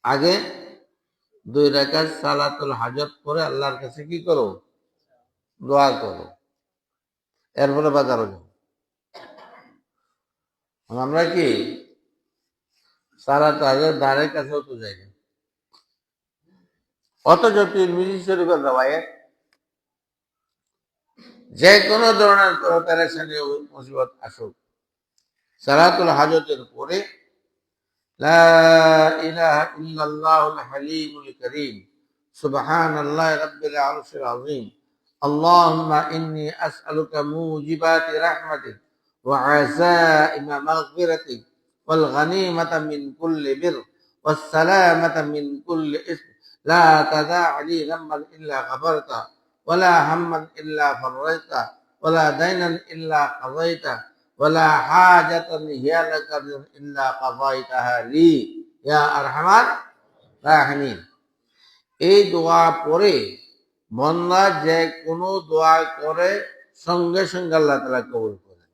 আগে 2 রাকাত সালাতুল হাজত পরে আল্লাহর কাছে কি করো, দোয়া করো, এরপরে বাজারে যাও। আমরা কি সালাতুল হাজত দ্বারের কাছেও তো যাই না, অথচ তিরমিজি শরীফের রওয়ায়াত, যে কোনো ধরনের পেরেশানি মুসিবত আসুক, সালাতুল হাজতের পরে লা ইলাহা ইল্লাল্লাহুল হালিমুল কারীম, সুবহানাল্লাহি রাব্বিল আরশিল আযীম, আল্লাহুম্মা ইন্নী আসআলুকা মুজিবাতি রাহমাতিক ওয়া আযাইমা মাগফিরাতিক ওয়াল গনিমাতা মিন কুল্লি বির ওয়াস সালামাতা মিন কুল্লি ইসম লা তাদা' লি যামবান ইল্লা গফারতা ওয়ালা হাম্মান ইল্লা ফাররাইতা ওয়ালা দাইনান ইল্লা কাযাইতা ওয়ালা হাজাতান হিয়া লাকা ইল্লা কাযাইতাহা লি ইয়া আরহামার রাহিমিন। এই দোয়া পড়ে বান্দা যে কোনো দোয়া করে সঙ্গে সঙ্গে আল্লাহ তাআলা কবুল করেন,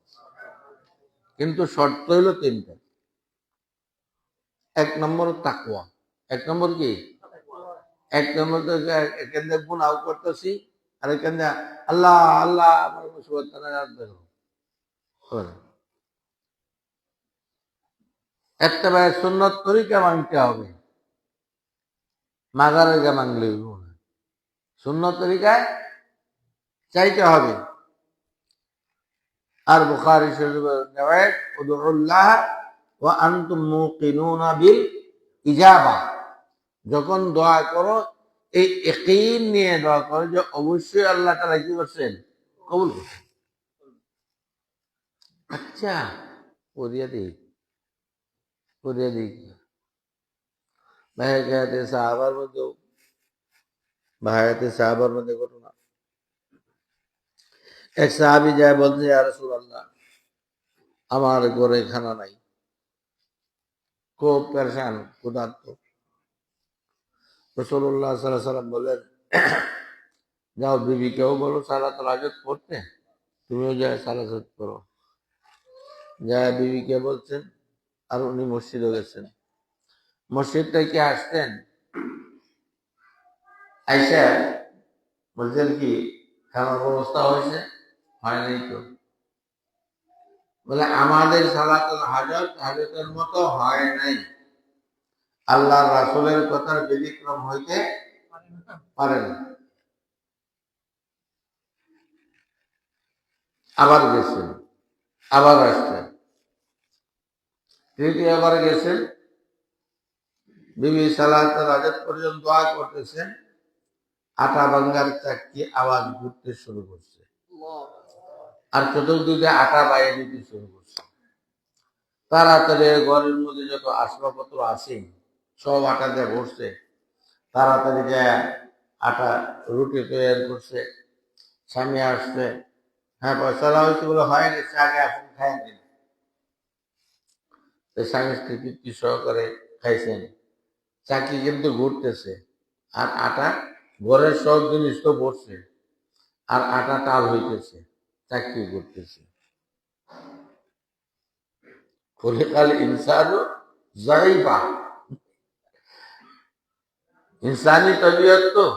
কিন্তু শর্ত হলো 3টা। 1 নম্বর তাকওয়া। 1 নম্বর কি? 1 নম্বর তো এখান থেকে গুনাহ করতেছি, আর এখান থেকে আল্লাহ আল্লাহ আমার মুসিবত তাড়াতাড়ি বের করো। একটা ভাই সুন্নত তরিকা মানতে হবে, মাজারের গা মানলে সুন্নত তরিকায় চাইতে হবে। আর বুখারী শরীফের রওয়ায়াত, উদউল্লাহ ওয়া আনতুম মুকিনুনা বিল ইজাবা, যখন দোয়া করো এই ইয়াকিন নিয়ে দোয়া করো যে অবশ্যই আল্লাহ তাআলা কি করছেন, কবুল করছেন। আচ্ছা, পড়িয়া দিই ভাইয়াতে সাহাবার মধ্যে ঘটনা। এক সাহাবী যায় বলছে, ইয়া রাসূলুল্লাহ, আমার ঘরে খানা নাই, খুব পেরেশান, ক্ষুধার্ত। রাসূলুল্লাহ সাল্লাল্লাহু আলাইহি ওয়াসাল্লাম বললেন, যাও বিবিকেও বলো সালাতুল হাজত পড়তে, তুমিও যায় সালাত করো। যায় বিবিকে বলছেন, আর উনি মসজিদে গেছেন। মসজিদ থেকে আসতেন, আইসা বলছেন কি খানার ব্যবস্থা হয়েছে? হয় নাই তো। বলে আমাদের সালাতুল হাজতের মতো হয় নাই, আল্লাহ রাসূলের কথার ব্যতিক্রম হইতে পারে না। আবার গেছেন, আবার আসছেন, তৃতীয়বার গেছেন, বিবি সালাতুল হাজত পর্যন্ত দোয়া করতেছেন, আটা ভাঙ্গার চাকতি আওয়াজ ঘুরতে শুরু করছে, আর চতুর্দিকে আটা বাইরে দিতে শুরু করছে। তাড়াতাড়ি ঘরের মধ্যে যত আসবাবপত্র আছে সব আটা দিয়ে ভরছে, তাড়াতাড়ি যায় আটা রুটি তৈরি করছে, স্বামী আসছে, হ্যাঁ পয়সা হয়েছে বলে হয় গেছে, আগে আসুন খাই দিন। স্বামী স্ত্রী তৃপ্তি সহকারে খাইছেন, চাকরি কিন্তু ঘুরতেছে, আর আটা ঘরের সব জিনিস তো পড়ছে, আর আটা টাল হইতেছে, চাকরি করতেছে। খলিকাল ইনসানু যায়ীফা, ইনসানি তবিয়ত তো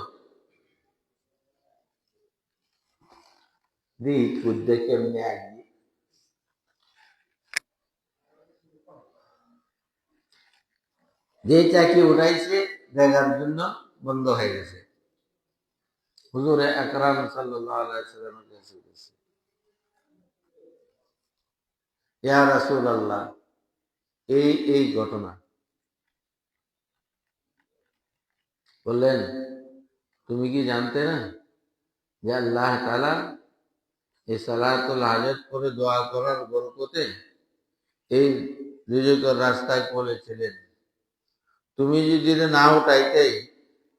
দি খুদ্দে কেমনে আগে যে চাকরি উঠাইছে দেখার জন্য বন্ধ হয়ে গেছে। হুজুরে আকরাম সাল্লাল্লাহু আলাইহি সাল্লামের কাছে গেছে, ইয়া রাসূলুল্লাহ, এই ঘটনা। বললেন, তুমি কি জানতে না যে আল্লাহ তাআলা এই সালাতুল হাজত করে দোয়া করার বরকতে এই রিজিকের রাস্তায় বলেছিলেন, তুমি যদি না উঠাইতে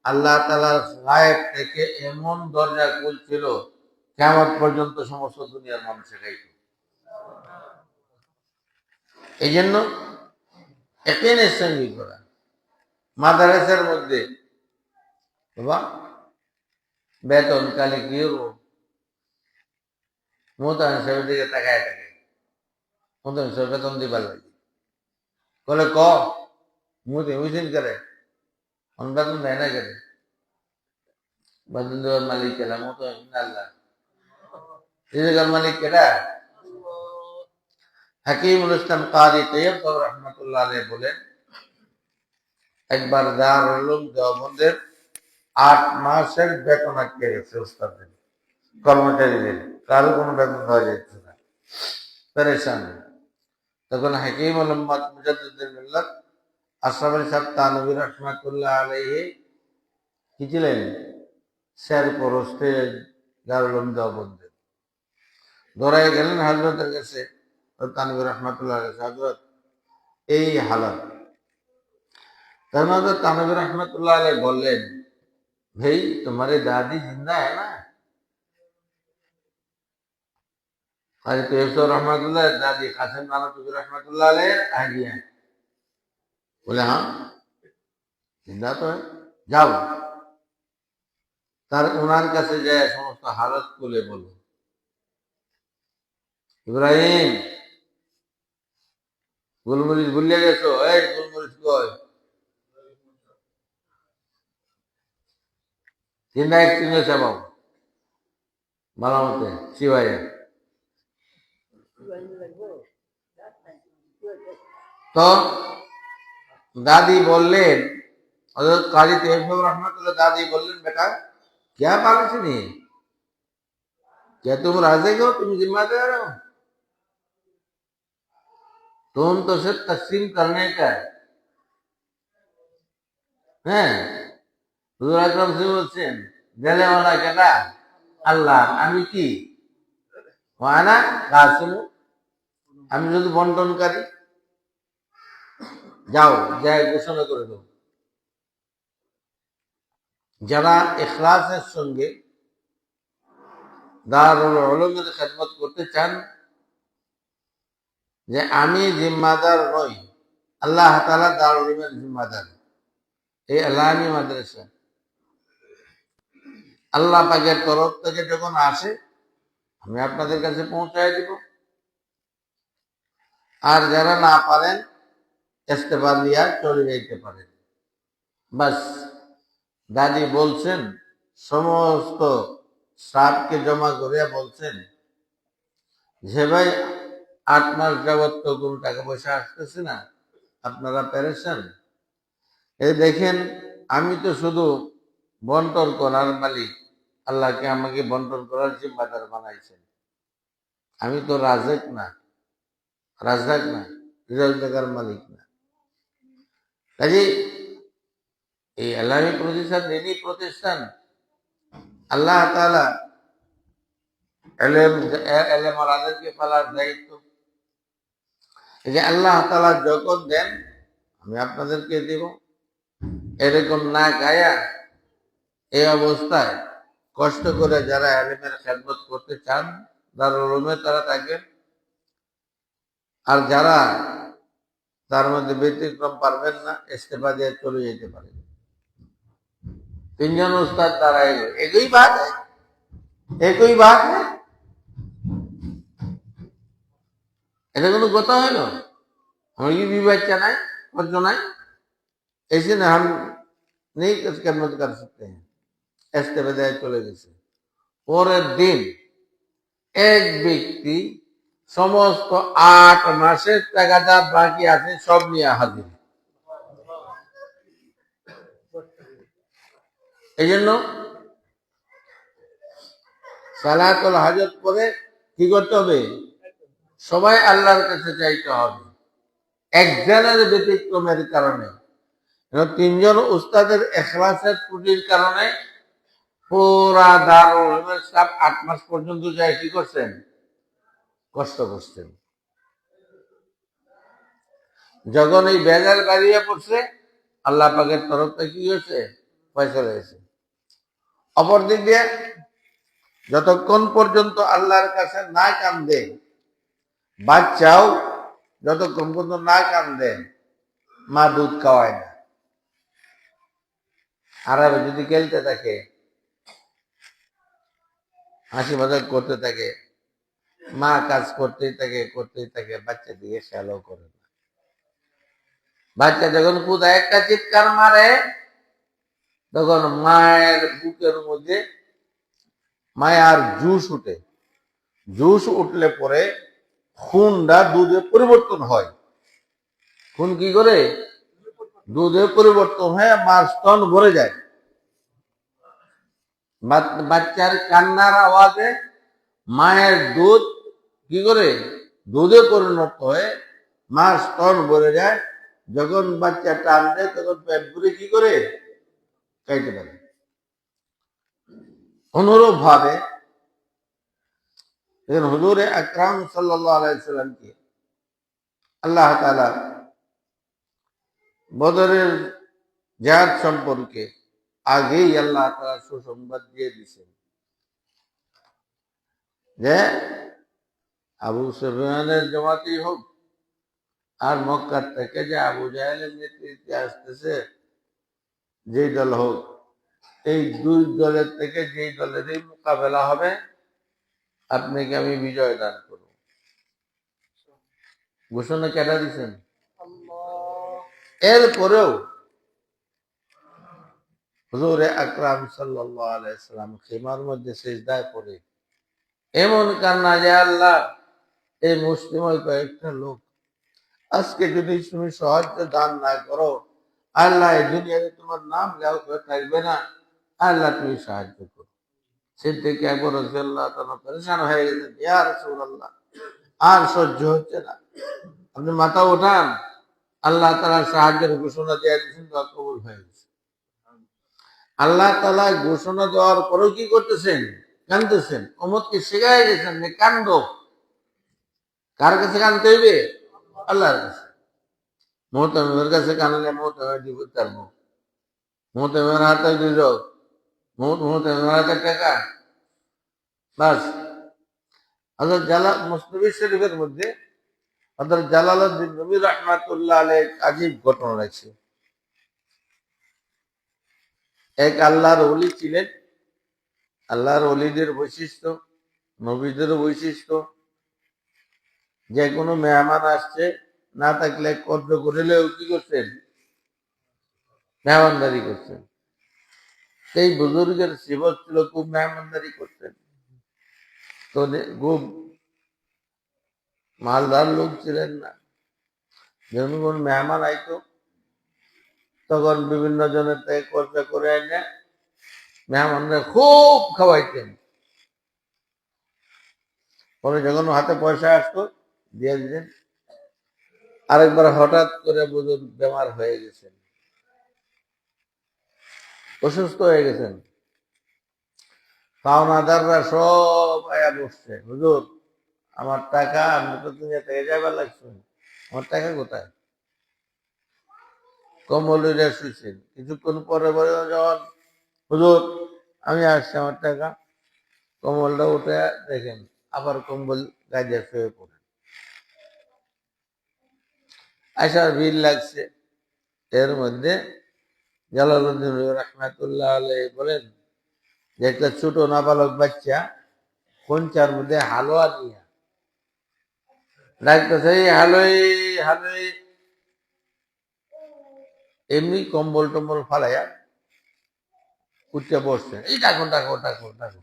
আল্লাহ তাআলার গায়েব থেকে এমন দরজা খুলছিল কিয়ামত পর্যন্ত সমস্ত দুনিয়ার মানুষে খাইত। এই জন্য একেনের সঙ্গে করা মাদ্রাসার মধ্যে বাবা বেতন কালে কি হবো, মোতান সাহেবের দিকে তাকায় থাকে, মোতান সাহেব বেতন দিবার লাগে বলে ক মুতে বুঝেন করে বেতন দেয় না করে, বেতন দেওয়ার মালিক কেলা মতো আল্লাহ, রিজিকের মালিক কেটা। হাকিমুল ইসলাম কারি তৈয়ব রহমতুল্লাহ আলাইহি বলেন, একবার দারুল উলুম দেওবন্দের 8 মাসের বেতন আটকে গেছে ওস্তাদের, কর্মচারীদের কারো কোনো বেতন দেওয়া যাচ্ছে না, পেরেশান। তখন হাকিম মোহাম্মদ মুজাদ্দিদুল মিল্লাত আশরাফ আলী সাহেব থানভী রহমাতুল্লাহ আলাইহি কি ছিলেন, স্যার পরস্তে দারুল উলুম দেওবন্দের। ধরাই গেলেন হযরতের কাছে, থানভী রহমাতুল্লাহ আলাইহি, হযরত এই হালাত। তার মধ্যে থানভী রহমাতুল্লাহ আলাইহি বললেন, भाई तुम्हारी दादी जिंदा है ना? अरे तो एक तो रहमतुल्लाह दादी कासिम नाना तुझे रहमतुल्लाह अलैह आ गया है। बोले हाँ जिंदा तो है, जाओ তার ওনার কাছে যায় সমস্ত হালত খুলে বলো, ইব্রাহিম গোলমরিচ ভুলে গেছো, এই গোলমরিচ কই, জিন্দা এক চিনে চাবাও ভালো মতে শিবাইয়া। তো दादी बोलें, हज़रत काजी तैयब रहमतुल्लाह दादी बोलें, बेटा क्या पॉलिसी नहीं है, क्या तुम राजी हो, तुम जिम्मेदार हो, तुम तो सिर्फ तस्लीम करने का है। हुजूर আকরাম সাহেব বলছেন, দেলে ওয়ালা কেটা আল্লাহ, আমি কি ওয়ানা কাসিম, আমি শুধু বন্টনকারী, যাও যাই ঘোষণা করে দাও। যারা ইখলাসের সঙ্গে দারুল উলুমের খেদমত করতে চান, যে আমি জিম্মাদার নই, আল্লাহ তাআলা দারুল উলুমের জিম্মাদার, এই আলামি মাদ্রাসা আল্লাহ পাকের তরফ থেকে যখন আসে আমি আপনাদের কাছে পৌঁছায় দিব। আর যারা না পারেন ইস্তেফা দিয়া চলে যাইতে পারেন। বাস দাদি বলছেন, সমস্ত স্টাফকে জমা করিয়া বলছেন যে ভাই 8 মাস যাবত তো কোনো টাকা পয়সা আসতেছে না, আপনারা পেরেছেন, এই দেখেন আমি তো শুধু বন্টন করার মালিক, আল্লাহকে আমাকে বন্টন করার জিম্মাদার বানাইছেন, আমি তো রাজাক না, রিজাকার মালিক না। কাজে এই আল্লাহী প্রতিষ্ঠান, দিনী প্রতিষ্ঠান, আল্লাহ তাআলা এলেম আলাদেরকে পালার দায়িত্ব, এই যে আল্লাহ তাআলা যখন দেন আমি আপনাদেরকে দেব, এরকম না গায়া এই অবস্থায় কষ্ট করে যারা আলেমের খেদমত করতে চান দারুল উলুমে তারা থাকেন, আর যারা তার মধ্যে ব্যতিক্রম পারবেন না ইস্তেফা দিয়ে চলে যেতে পারে। তিনজন উস্তাদ তারা একই বাত একই বাত, এটা কোনো কথা হইল? हम ये भी बच्चा नहीं और जो नहीं ऐसे ना हम नहीं खिदमत कर सकते हैं। इस्तेफा দিয়ে চলে গেছে। পরের দিন এক ব্যক্তি সমস্ত 8 মাসের টাকা যা বাকি আছে সব নিয়ে হাজির। এই জন্য সালাতুল হাজত করে কি করতে হবে? সবাই আল্লাহর কাছে চাইতে হবে। একজনের ব্যতিক্রমের কারণে, তিনজন উস্তাদের ইখলাসের ত্রুটির কারণে পুরা দারুল উলুমের স্টাফ 8 মাস পর্যন্ত যায় কি করছেন? কষ্ট করছেন। যখন এই বেজার বাড়িয়ে পড়ছে, আল্লাহ পাকের তরফ থেকে কি হয়েছে? ফয়সালা হয়েছে। অপর দিক দিয়ে যতক্ষণ পর্যন্ত আল্লাহর কাছে না কান্দে, বাচ্চাও যতক্ষণ পর্যন্ত না কান্দে, মা দুধ খাওয়ায় না। আর যদি খেলতে থাকে, হাসি মজাক করতে থাকে, মা কাজ করতেই থাকে, বাচ্চা দিকে খেয়ালও করে না। বাচ্চা যখন কোথায় একটা চিৎকার মারে, তখন মায়ের বুকের মধ্যে মায়ার জুস উঠে। জুস উঠলে পরে খুনটা দুধে পরিবর্তন হয়। খুন কি করে? দুধে পরিবর্তন হয়ে মার স্তন ভরে যায়। বাচ্চার কান্নার আওয়াজে মায়ের দুধ কি করে? দুধে পরিণত হয়ে মার স্তন ভরে যায়। যখন বাচ্চা টান দেয় তখন পেট ভরে কি করে? খাইতে পারে। অনুরূপ ভাবে হুজুরে আকরাম সাল্লাল্লাহু আলাইহি সাল্লামকে আল্লাহ তাআলা বদরের জিহাদ সম্পর্কে আগেই আল্লাহ তাআলা সুসংবাদ দিয়ে দিয়েছেন যে আবু সুফিয়ানের জামাতই হোক আর মক্কা থেকে যে আবু জাহেলের নেতৃত্বে আসতেছে যেই দল হোক, এই দুই দলের থেকে যেই দলেরই মোকাবেলা হবে আপনাকে আমি বিজয় দান করব। ঘোষণা কেটা দিচ্ছেন? এরপরেও হুজুরে আকরাম সাল্লাল্লাহু আলাইহি সাল্লাম খিমার মধ্যে সিজদায় পড়ে এমন কান্না যে আল্লাহ, এই মুসলিমের কয়েকটা লোক আজকে যদি তুমি সাহায্য দান না করো, আল্লাহ এই দুনিয়াতে তোমার নাম লেও করে থাকবে না। আল্লাহ তুমি সাহায্য করো। সিদ্দিক আকবর রাদিয়াল্লাহু তাআলা পরেশান হয়ে গেছেন, ইয়া রাসূলুল্লাহ আর সহ্য হচ্ছে না, আপনি মাথা ওঠান। আল্লাহ তাআলা সাহায্যের ঘোষণা দিয়ে দিয়েছেন, দোয়া কবুল হয়ে গেছে। আল্লাহ তাআলা ঘোষণা দেওয়ার পরেও কি করতেছেন? কাঁদতেছেন। উম্মতকে শিখাই গেছেন যে কান্দো। কার কাছে কাঁদতে হইবে? আল্লাহর কাছে। মুহতামিমের কাছে কাঁদলে মুহতামিম দিব তার মুখ, মুহতামিমের হাতে দিল, মুহতামিমের হাতে টাকা, বাস। হযরত মুসনদ শরীফের মধ্যে হযরত জালালউদ্দিন রুমি রাহমাতুল্লাহ আলাইহি আজীব ঘটনা আছে। এক আল্লাহর ওলি ছিলেন। আল্লাহর ওলিদের বৈশিষ্ট্য, নবীদের বৈশিষ্ট্য, যে কোনো মেহমান আসছে না থাকলে কর্জ করিলেও কি করছেন? মেহমানদারি করছেন। সেই বুজুর্গের সিফত ছিল খুব মেহমানদারি করতেন। তো খুব মালদার লোক ছিলেন না। যখন কোন মেহমান আইতো তখন বিভিন্ন জনের থেকে কর্জ করে এনে মেহমানরা খুব খাওয়াইতেন। পরে যখন হাতে পয়সা আসতো দিয়ে দিতেন। আরেকবার হঠাৎ করে বুজুর্গ বেমার হয়ে গেছেন, অসুস্থ হয়ে গেছেন। পাওনাদাররা সব আয়া বসছে, হুজুর আমার টাকা, আপনি তো দুনিয়া থেকে যাবার লাগছেন, আমার টাকা কোথায়? কম্বল শুয়েছেন। কিছুক্ষণ পরে পরে যখন হুজুর আমি আসছি, আমার টাকা, কম্বলটা উঠে দেখেন আবার কম্বল গায়ে শুয়ে পড়ে। আসার ভিড় লাগছে। এর মধ্যে জালালউদ্দিন রহমাতুল্লাহ আলাইহি বলেন যে একটা ছোট নাবালক বাচ্চা কোনচার মধ্যে হালুয়া নিয়ে ডাকতেছে, হালুই হালুই, এমনি কম্বল টম্বল ফালাইয়া উঠে বসছে, এই ডাকো ডাকো ডাকো ডাকো,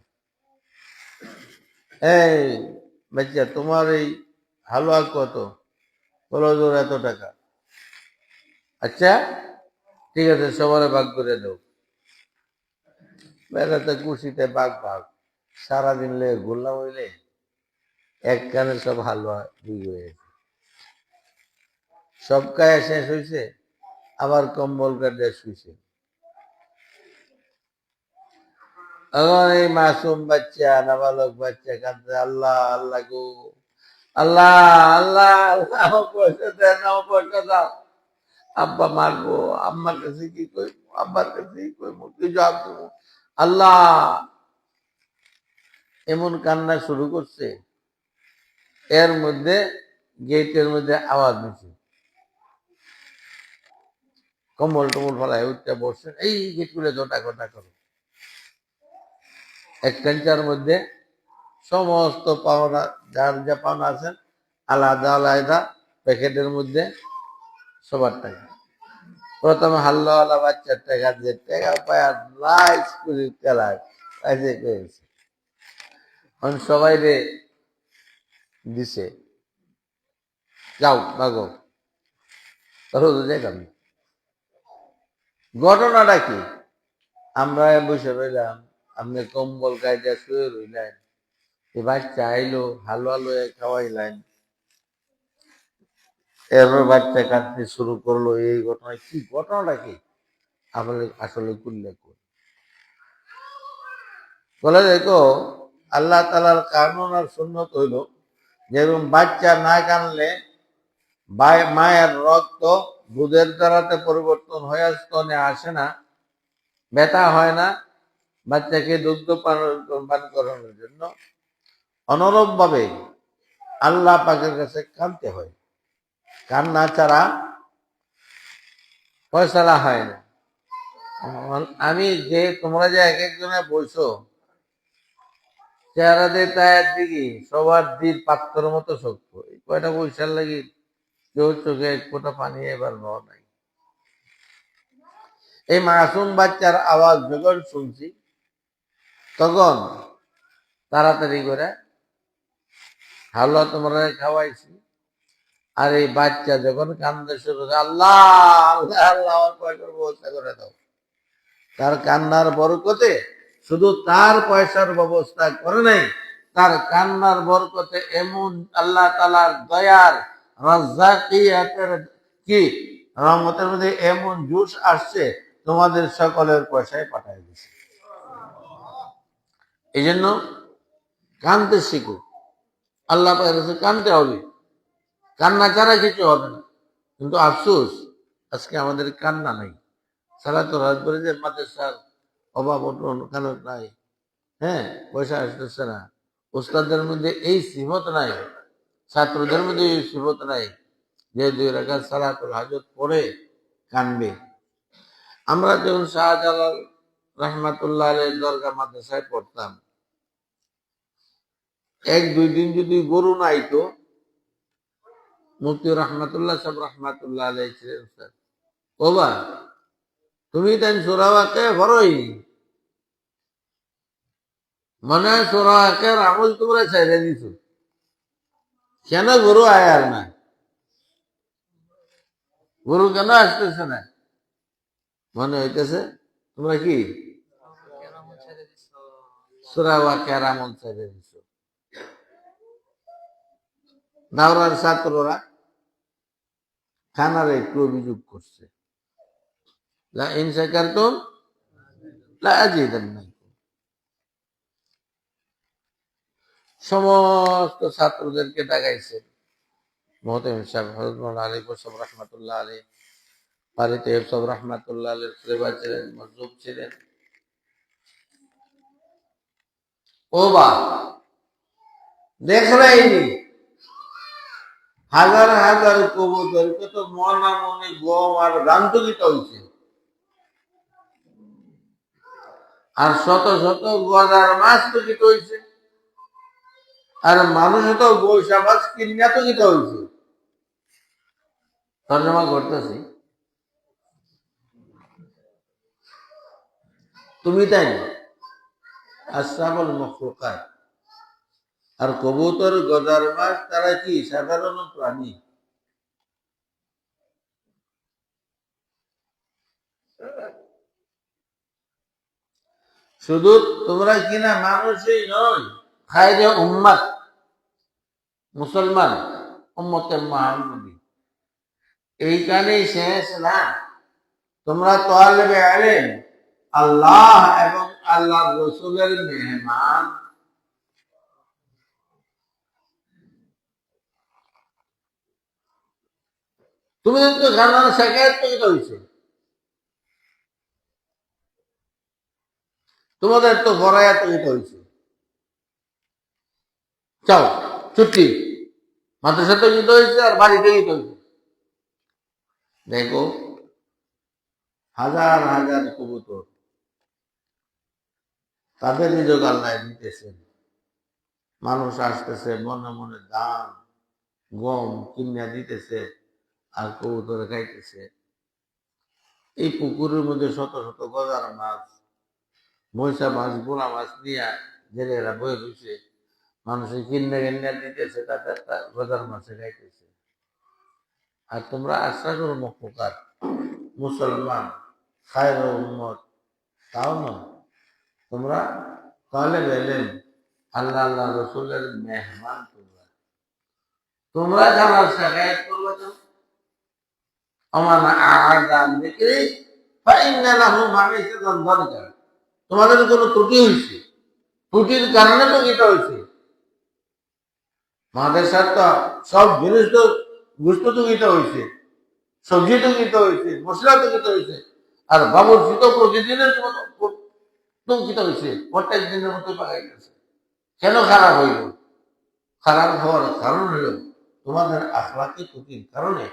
এই বাচ্চা তোমার এই হালুয়া কত? বলো তোর এত টাকা। আচ্ছা ঠিক আছে, সবার ভাগ করে দাও। বেড়াতে খুশিতে ভাগ ভাগ, সারাদিন লে ঘুরলাম হইলে এক কানে সব হালুয়া বিক্রি হয়ে গেছে, সব কায়া শেষ হয়েছে, আবার কম্বল কাটে শুয়েছে। এখন এই মাসুম বাচ্চা, নাবালক বাচ্চা কাঁদতে, আল্লাহ আল্লাহ গো, আল্লাহ আল্লাহ আল্লাহ, আমার পয়সা দেন, আমার পয়সা দাও, আব্বা মারবো, আম্মার কাছে কি কইবো, আব্বার কাছে কি কইবো, কি জবাব দেবো, আল্লাহ। এমন কান্না শুরু করছে, এর মধ্যে গেটের মধ্যে আওয়াজ হয়েছে, কম্বল টম্বল ফলায় উঠতে বসছেন, এই গেট খুলে জোটা কথা করো। এক কাঞ্চার মধ্যে সমস্ত পাওনা, যার যা পাওনা আছেন আলাদা আলাদা প্যাকেটের মধ্যে সবার টাকা। প্রথমে হাল্লাওয়ালা বাচ্চার টাকা দিয়ে টাকা পায় লাইস করে চালায়, সবাই রে দিছে, যাও ভাগো, যাইতাম। ঘটনাটা কি? আমরা বসে রইলাম, আপনি কম্বল গায়ে শুয়ে রইলেন, এই বাচ্চা আইলো, হালুয়া লয়ে খাওয়াইলেন, এরপর বাচ্চা কাঁদতে শুরু করলো। এই ঘটনা কি? ঘটনাটা কি আসলে? আসলে উল্লেখ বলে দেখো, আল্লাহ তাআলার কানুন আর সুন্নত হইল, যেরকম বাচ্চা না কানলে মায়ের রক্ত দুধের দ্বারাতে পরিবর্তন হয়ে স্তনে আসে না, ব্যথা হয় না, বাচ্চাকে দুগ্ধ পান করানোর জন্য অনুরূপ ভাবে আল্লাহ পাকের কাছে কাঁদতে হয়। কান্না ছাড়া ফয়সালা হয় না। আমি যে তোমরা যে এক একজনে বলছো, চেহারা দিয়ে তায়ের দিকে সবার দিন পাত্তর মতো শক্ত, এই কয়টা পয়সার লাগি কেউ চোখে এক ফোঁটা পানি এবার ন নাই। এই মাসুম বাচ্চার আওয়াজ যখন শুনছি, তখন তাড়াতাড়ি করে হালুয়া তোমরা খাওয়াইছি। আর এই বাচ্চা যখন কান্দতে শুরু করে, আল্লাহ আল্লাহ আল্লাহ, আমার পয়সার ব্যবস্থা করে দাও, তার কান্নার বরকতে শুধু তার পয়সার ব্যবস্থা করে নাই, তার কান্নার বরকতে এমন আল্লাহ তাআলার দয়ার রাজ্জাকিয়াতের কি রহমতের মধ্যে এমন জোশ আসছে, তোমাদের সকলের পয়সায় পাঠায় দিছে। এই জন্য কানতে শিখো, আল্লাহ পাকের কাছে কানতে হবে, কান্না ছাড়া কিছু হবে না। কিন্তু আফসোস, আজকে আমাদের কান্না নাই। সালাতুল রাজবাড়ি যে মাদ্রাসার অভাব কেন নাই, হ্যাঁ, পয়সা আসতেছে না, উস্তাদের মধ্যে এই সিফত নাই, ছাত্রদের মধ্যে এই সিফত নাই যে 2 রাকাত সালাতুল হাজত পড়ে কানবে। আমরা যখন শাহজালাল রহমাতুল্লাহ আলাইহির দরগা মাদ্রাসায় পড়তাম, 1-2 দিন যদি গরু নাইতো, মুফতি রহমাতুল্লাহ সাহেব রহমাতুল্লাহ আলাইহি ছিলেন, স্যার ওবা তুমি তাই সোরাওয়াকে ভরই, মনে হয় সোরাওয়াকে আমল তোমরা ছেড়ে দিছো, কেন গরু আয়ার না, গরু কেন আসতেছে না? মনে হইতেছে তোমরা কি সোরাওয়াকের আমল ছেড়ে দিছো। দাওরার ছাত্ররা খানার একটু অভিযোগ করছে, লা ইন শাকারতুম লা আযীদান্নাকুম। সমস্ত ছাত্রদেরকে ডাকাইছে, মোহতামিম সাহেব হযরত মাওলানা আলী বসব রহমাতুল্লাহ আলাইহি, কারি তৈয়ব সাহেব রহমাতুল্লাহ আলাইহি খলিফা ছিলেন, মজদুব ছিলেন, ও বা দেখলাইনি হাজার হাজার কবুতর কত মনা মনে গম আর গান্তরিত হয়েছে, আর শত শত গজার মাছ তৈরি হয়েছে, আর মানুষ তো বৈশা মাছ কিনিয়া তৈরি হয়েছে। তর্জমা করতেছি, তুমি তাই না আশরাফুল মখলুকাত। আর কবুতর গজার মাছ তারা কি সাধারণ প্রাণী? শুধু তোমরা কিনা মানুষই নয়, খায়রে উম্মাত মুসলমান উম্মতে মুহাম্মদী এইখানেই শেষ না। তোমরা তালেবে ইলম, আল্লাহ এবং আল্লাহর রাসূলের মেহমান। তুমি তো জানার শিকায়ত তৈরি হয়েছে, তোমাদের তো বড়ায়া তৈরি হয়েছে। চাও ছুটি মাদ্রাসা তৈরি হয়েছে আর বাড়ি তৈরি হয়েছে। দেখো হাজার হাজার কবুতর তাদের নিযোগ আল্লাহ দিতেছেন। মানুষ আসতেছে মনে মনে দান গম কিনিয়া দিতেছে আর কবুতরে খাইতেছে। এই পুকুরের মধ্যে শত শত গজার মাছ, মহিষা মাছ, বোনা মাছ নিয়ে জেলেরা বয়ে রয়েছে, মানুষের কিনে কিনে দিতেছে, তাদের গজার মাছে খাইতেছে। আর তোমরা আশা করো মক্কার মুসলমান খায়র উম্মত, তাও না, তোমরা তাহলে গেলেন আল্লাহ আল্লাহ রসুলের মেহমান। তোমরা তোমরা জানার শিকায়ত করবে তো আমার আগান বিক্রি তোমাদের কোনো ত্রুটি হয়েছে, ত্রুটির কারণে তো এটা হয়েছে। মাদ্রাসার তো সব জিনিস তো গুস্ত তো গীতা হয়েছে, সবজি তো গীতা হয়েছে, মশলা তো গীতা হয়েছে, আর বাবুর্চি তো প্রতিদিনের তো গীতা হয়েছে, প্রত্যেক দিনের মতো পাকাই গেছে। কেন খারাপ হইল? খারাপ হওয়ার কারণ হইল তোমাদের আখলাকি ত্রুটির কারণে,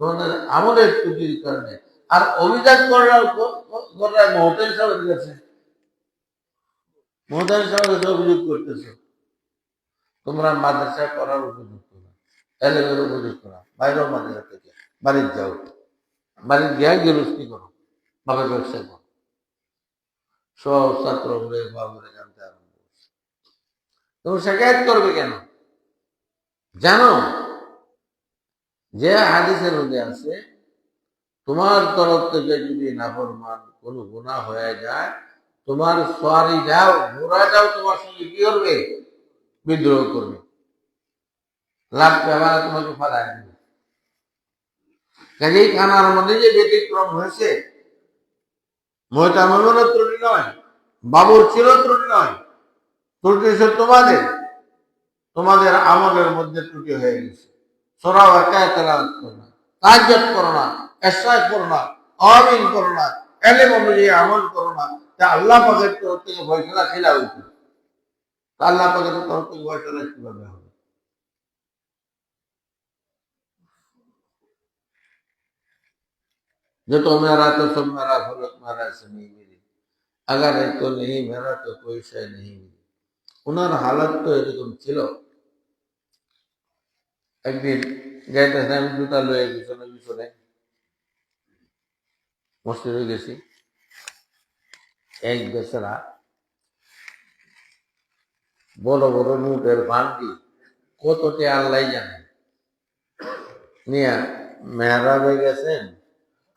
তোমাদের আমলের ত্রুটির কারণে। আর অভিযোগ করার মহতের সাহেবের কাছে, মহতের সাহেবের কাছে অভিযোগ করতেছে তোমরা মাদ্রাসায় পড়ার উপযুক্ত না, এলেমের উপযুক্ত না, বাইরেও মাদ্রাসা থেকে বাড়ির যাও, বাড়ির গিয়া গেরস্তি করো, বাবার ব্যবসা করো। সব ছাত্র বলে বাবুরে জানতে আরম্ভ করছে। তুমি শিকায়ত করবে কেন? জানো যে হাদিসের মধ্যে আছে তোমার তরফ থেকে যদি নাফরমান কোন গুনাহ হয়ে যায়, তোমার সোয়ারি যাও ঘোড়া যাও তোমার সঙ্গে কি করবে? বিদ্রোহ করবে, লাভ পেবার তোমাকে ফালায় দেবে। কাজেই খানার মধ্যে যে ব্যতিক্রম হয়েছে, মহতামেরও ত্রুটি নয়, বাবুর ছিল ত্রুটি নয়, ত্রুটি হচ্ছে তোমাদের, তোমাদের আমলের মধ্যে ত্রুটি হয়ে গেছে। সোরাও একাই তেলাওয়াত করো না, তাহাজ্জুদ করো না, ইশরাক করো না, আমিন করো না, ইলম অনুযায়ী আমল করো না, তা আল্লাহ পাকের তরফ থেকে ফয়সালা খিলা হইতো। আল্লাহ পাকের তরফ থেকে ফয়সালা কিভাবে হবে? जो तो मेरा तो सब मेरा फलक मेरा से नहीं मिली, अगर ये तो नहीं मेरा तो कोई शय नहीं मिली। उनार हालत तो एरकम ছিল। একদিন যাইতেছে আমি জুতা লয়ে পিছনে পিছনে মসজিদে গেছি, এক বেচারা বড় বড় নোটের ভান্ডি কতটি আল্লাহ জানে নিয়ে মেহরাবে গেছেন।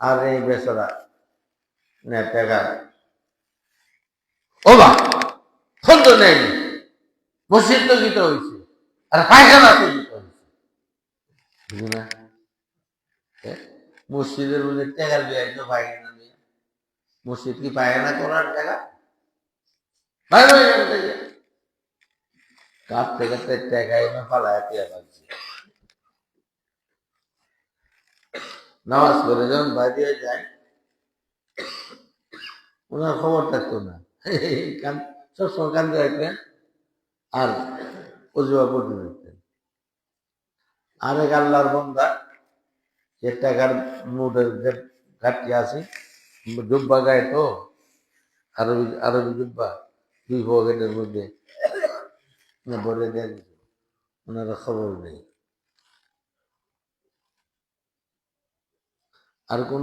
আর এই বেচারা টাকা ও বা খন্দ নেই, মসজিদ তো গীত হয়েছে আর পায়খানা তো গীত হয়েছে। বুঝি না মসজিদের মধ্যে টাকার বিয়ে তো পায়খানা নিয়ে, মসজিদ কি পায়খানা করার টাকা? কাঁপতে কাঁপতে টাকা এনে ফালায় পেয়ে পাচ্ছি। নামাজ পড়ে যখন বাইরে যায় ওনার খবর থাকতো না, সবসময় কান্দে রাখলেন আর অজুবা পড়তে দিতেন। আরেক আল্লাহর বন্দা যে টাকার নোটের যে ঘাটতি আছে, জুব্বা গায়ে তো আরবি আরবি জুব্বা 2 পকেটের মধ্যে ভরে দেন, ওনারা খবর নেই। আর কোন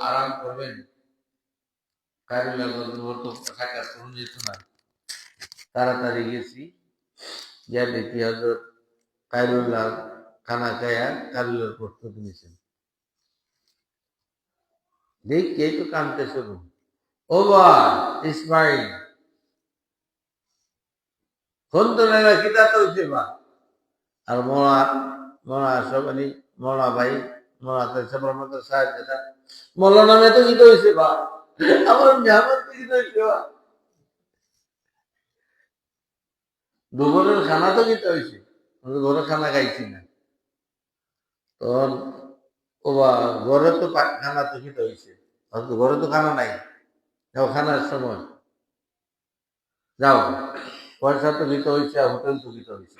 আরাম করবেন, তাড়াতাড়ি গেছি, যা দেখি হজরত কাইরুল্লাহ খানা খায়া কারুলের প্রস্তুতি নিয়েছেন। দেখে তো কানতে শুরু, ও বা ইসমাইল ফোন তো নেই, কিতা তো বা। আর মোড়া মোড়া সবাই মোড়া ভাই মোড়া তো সবার মতো সাহায্য, মোল্লা নামে তো কি হয়েছে বা, আমার আমার কি হয়েছে বা, দুপুরের খানা তো কিতে হয়েছে, ঘরে খানা খাইছি না তখন। ও বা ঘরে তো খানা তো কিতে হয়েছে, ঘরে তো খানা নাই, যাও খানার সময় যাও, পয়সা তো দিতে হয়েছে, হোটেল তো দিতে হয়েছে,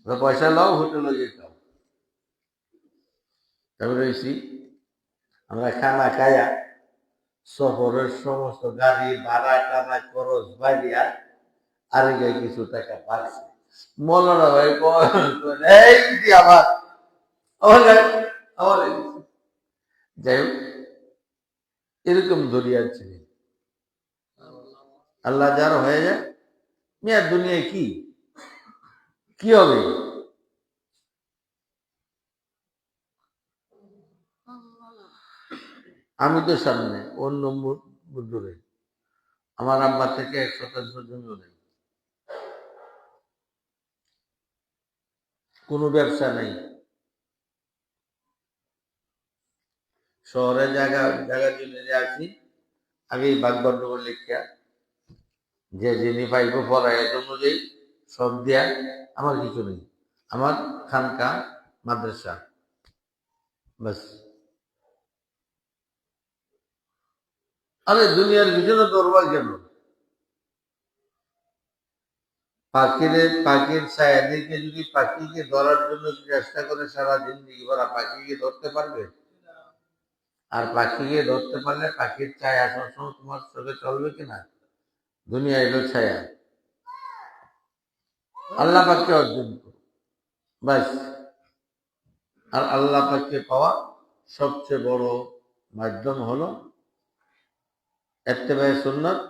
পয়সা লাও হোটেলে যেতাম। তারপরে আমরা খানা খায়া শহরের সমস্ত গাড়ি ভাড়া টাড়া খরচ বাড়িয়া আরে গায়ে কিছু টাকা পাচ্ছে। মৌলানা ভাই এই আবার আমার আমার যাই হোক, এরকম দরিয়ার ছিলেন। আল্লাহ যার হয়ে যায়, মেয়ার দুনিয়ায় কি কি হবে? আমি তো সামনে অন্য দূরে, আমার আব্বা থেকে 1 শতাংশ জমি নেই, কোনো ব্যবসা নেই, শহরে জায়গা জায়গা জমি আছি। আগে বাঘ গন্ডগোল লিখিয়া যে যিনি পাইব পড়ায় অনুযায়ী সব দেয়া, আমার কিছু নেই, আমার খানকা মাদ্রাসা বাস। আরে দুনিয়ার পিছনে দরবার কেন? পাখির ছায়াদিকে যদি পাখিকে ধরার জন্য চেষ্টা করে সারা জিন্দিগি ভরা, পাখিকে ধরতে পারবে? আর পাখিকে ধরতে পারলে পাখির ছায়া সবসময় তোমার চোখে চলবে কিনা? দুনিয়া এলো ছায়া, আল্লাহ পাককে অর্জন করো বাস। আর আল্লাহ পাককে পাওয়া সবচেয়ে বড় মাধ্যম হলো ইত্তেবায়ে সুন্নাত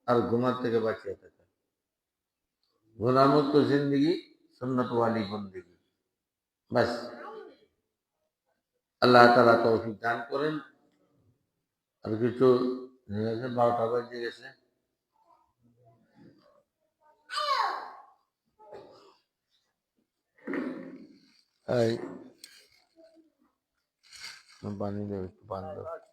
আর গুনাহ থেকে বাঁচিয়ে থাকা। গুনাহমুক্ত জিন্দেগি, সুন্নাত ওয়ালি বন্দেগি বাস। আল্লাহ তাআলা তৌফিক দান করেন। আর কিছু 12টা বাজে গেছে। এই পানি দেবে, একটু পানি দাও।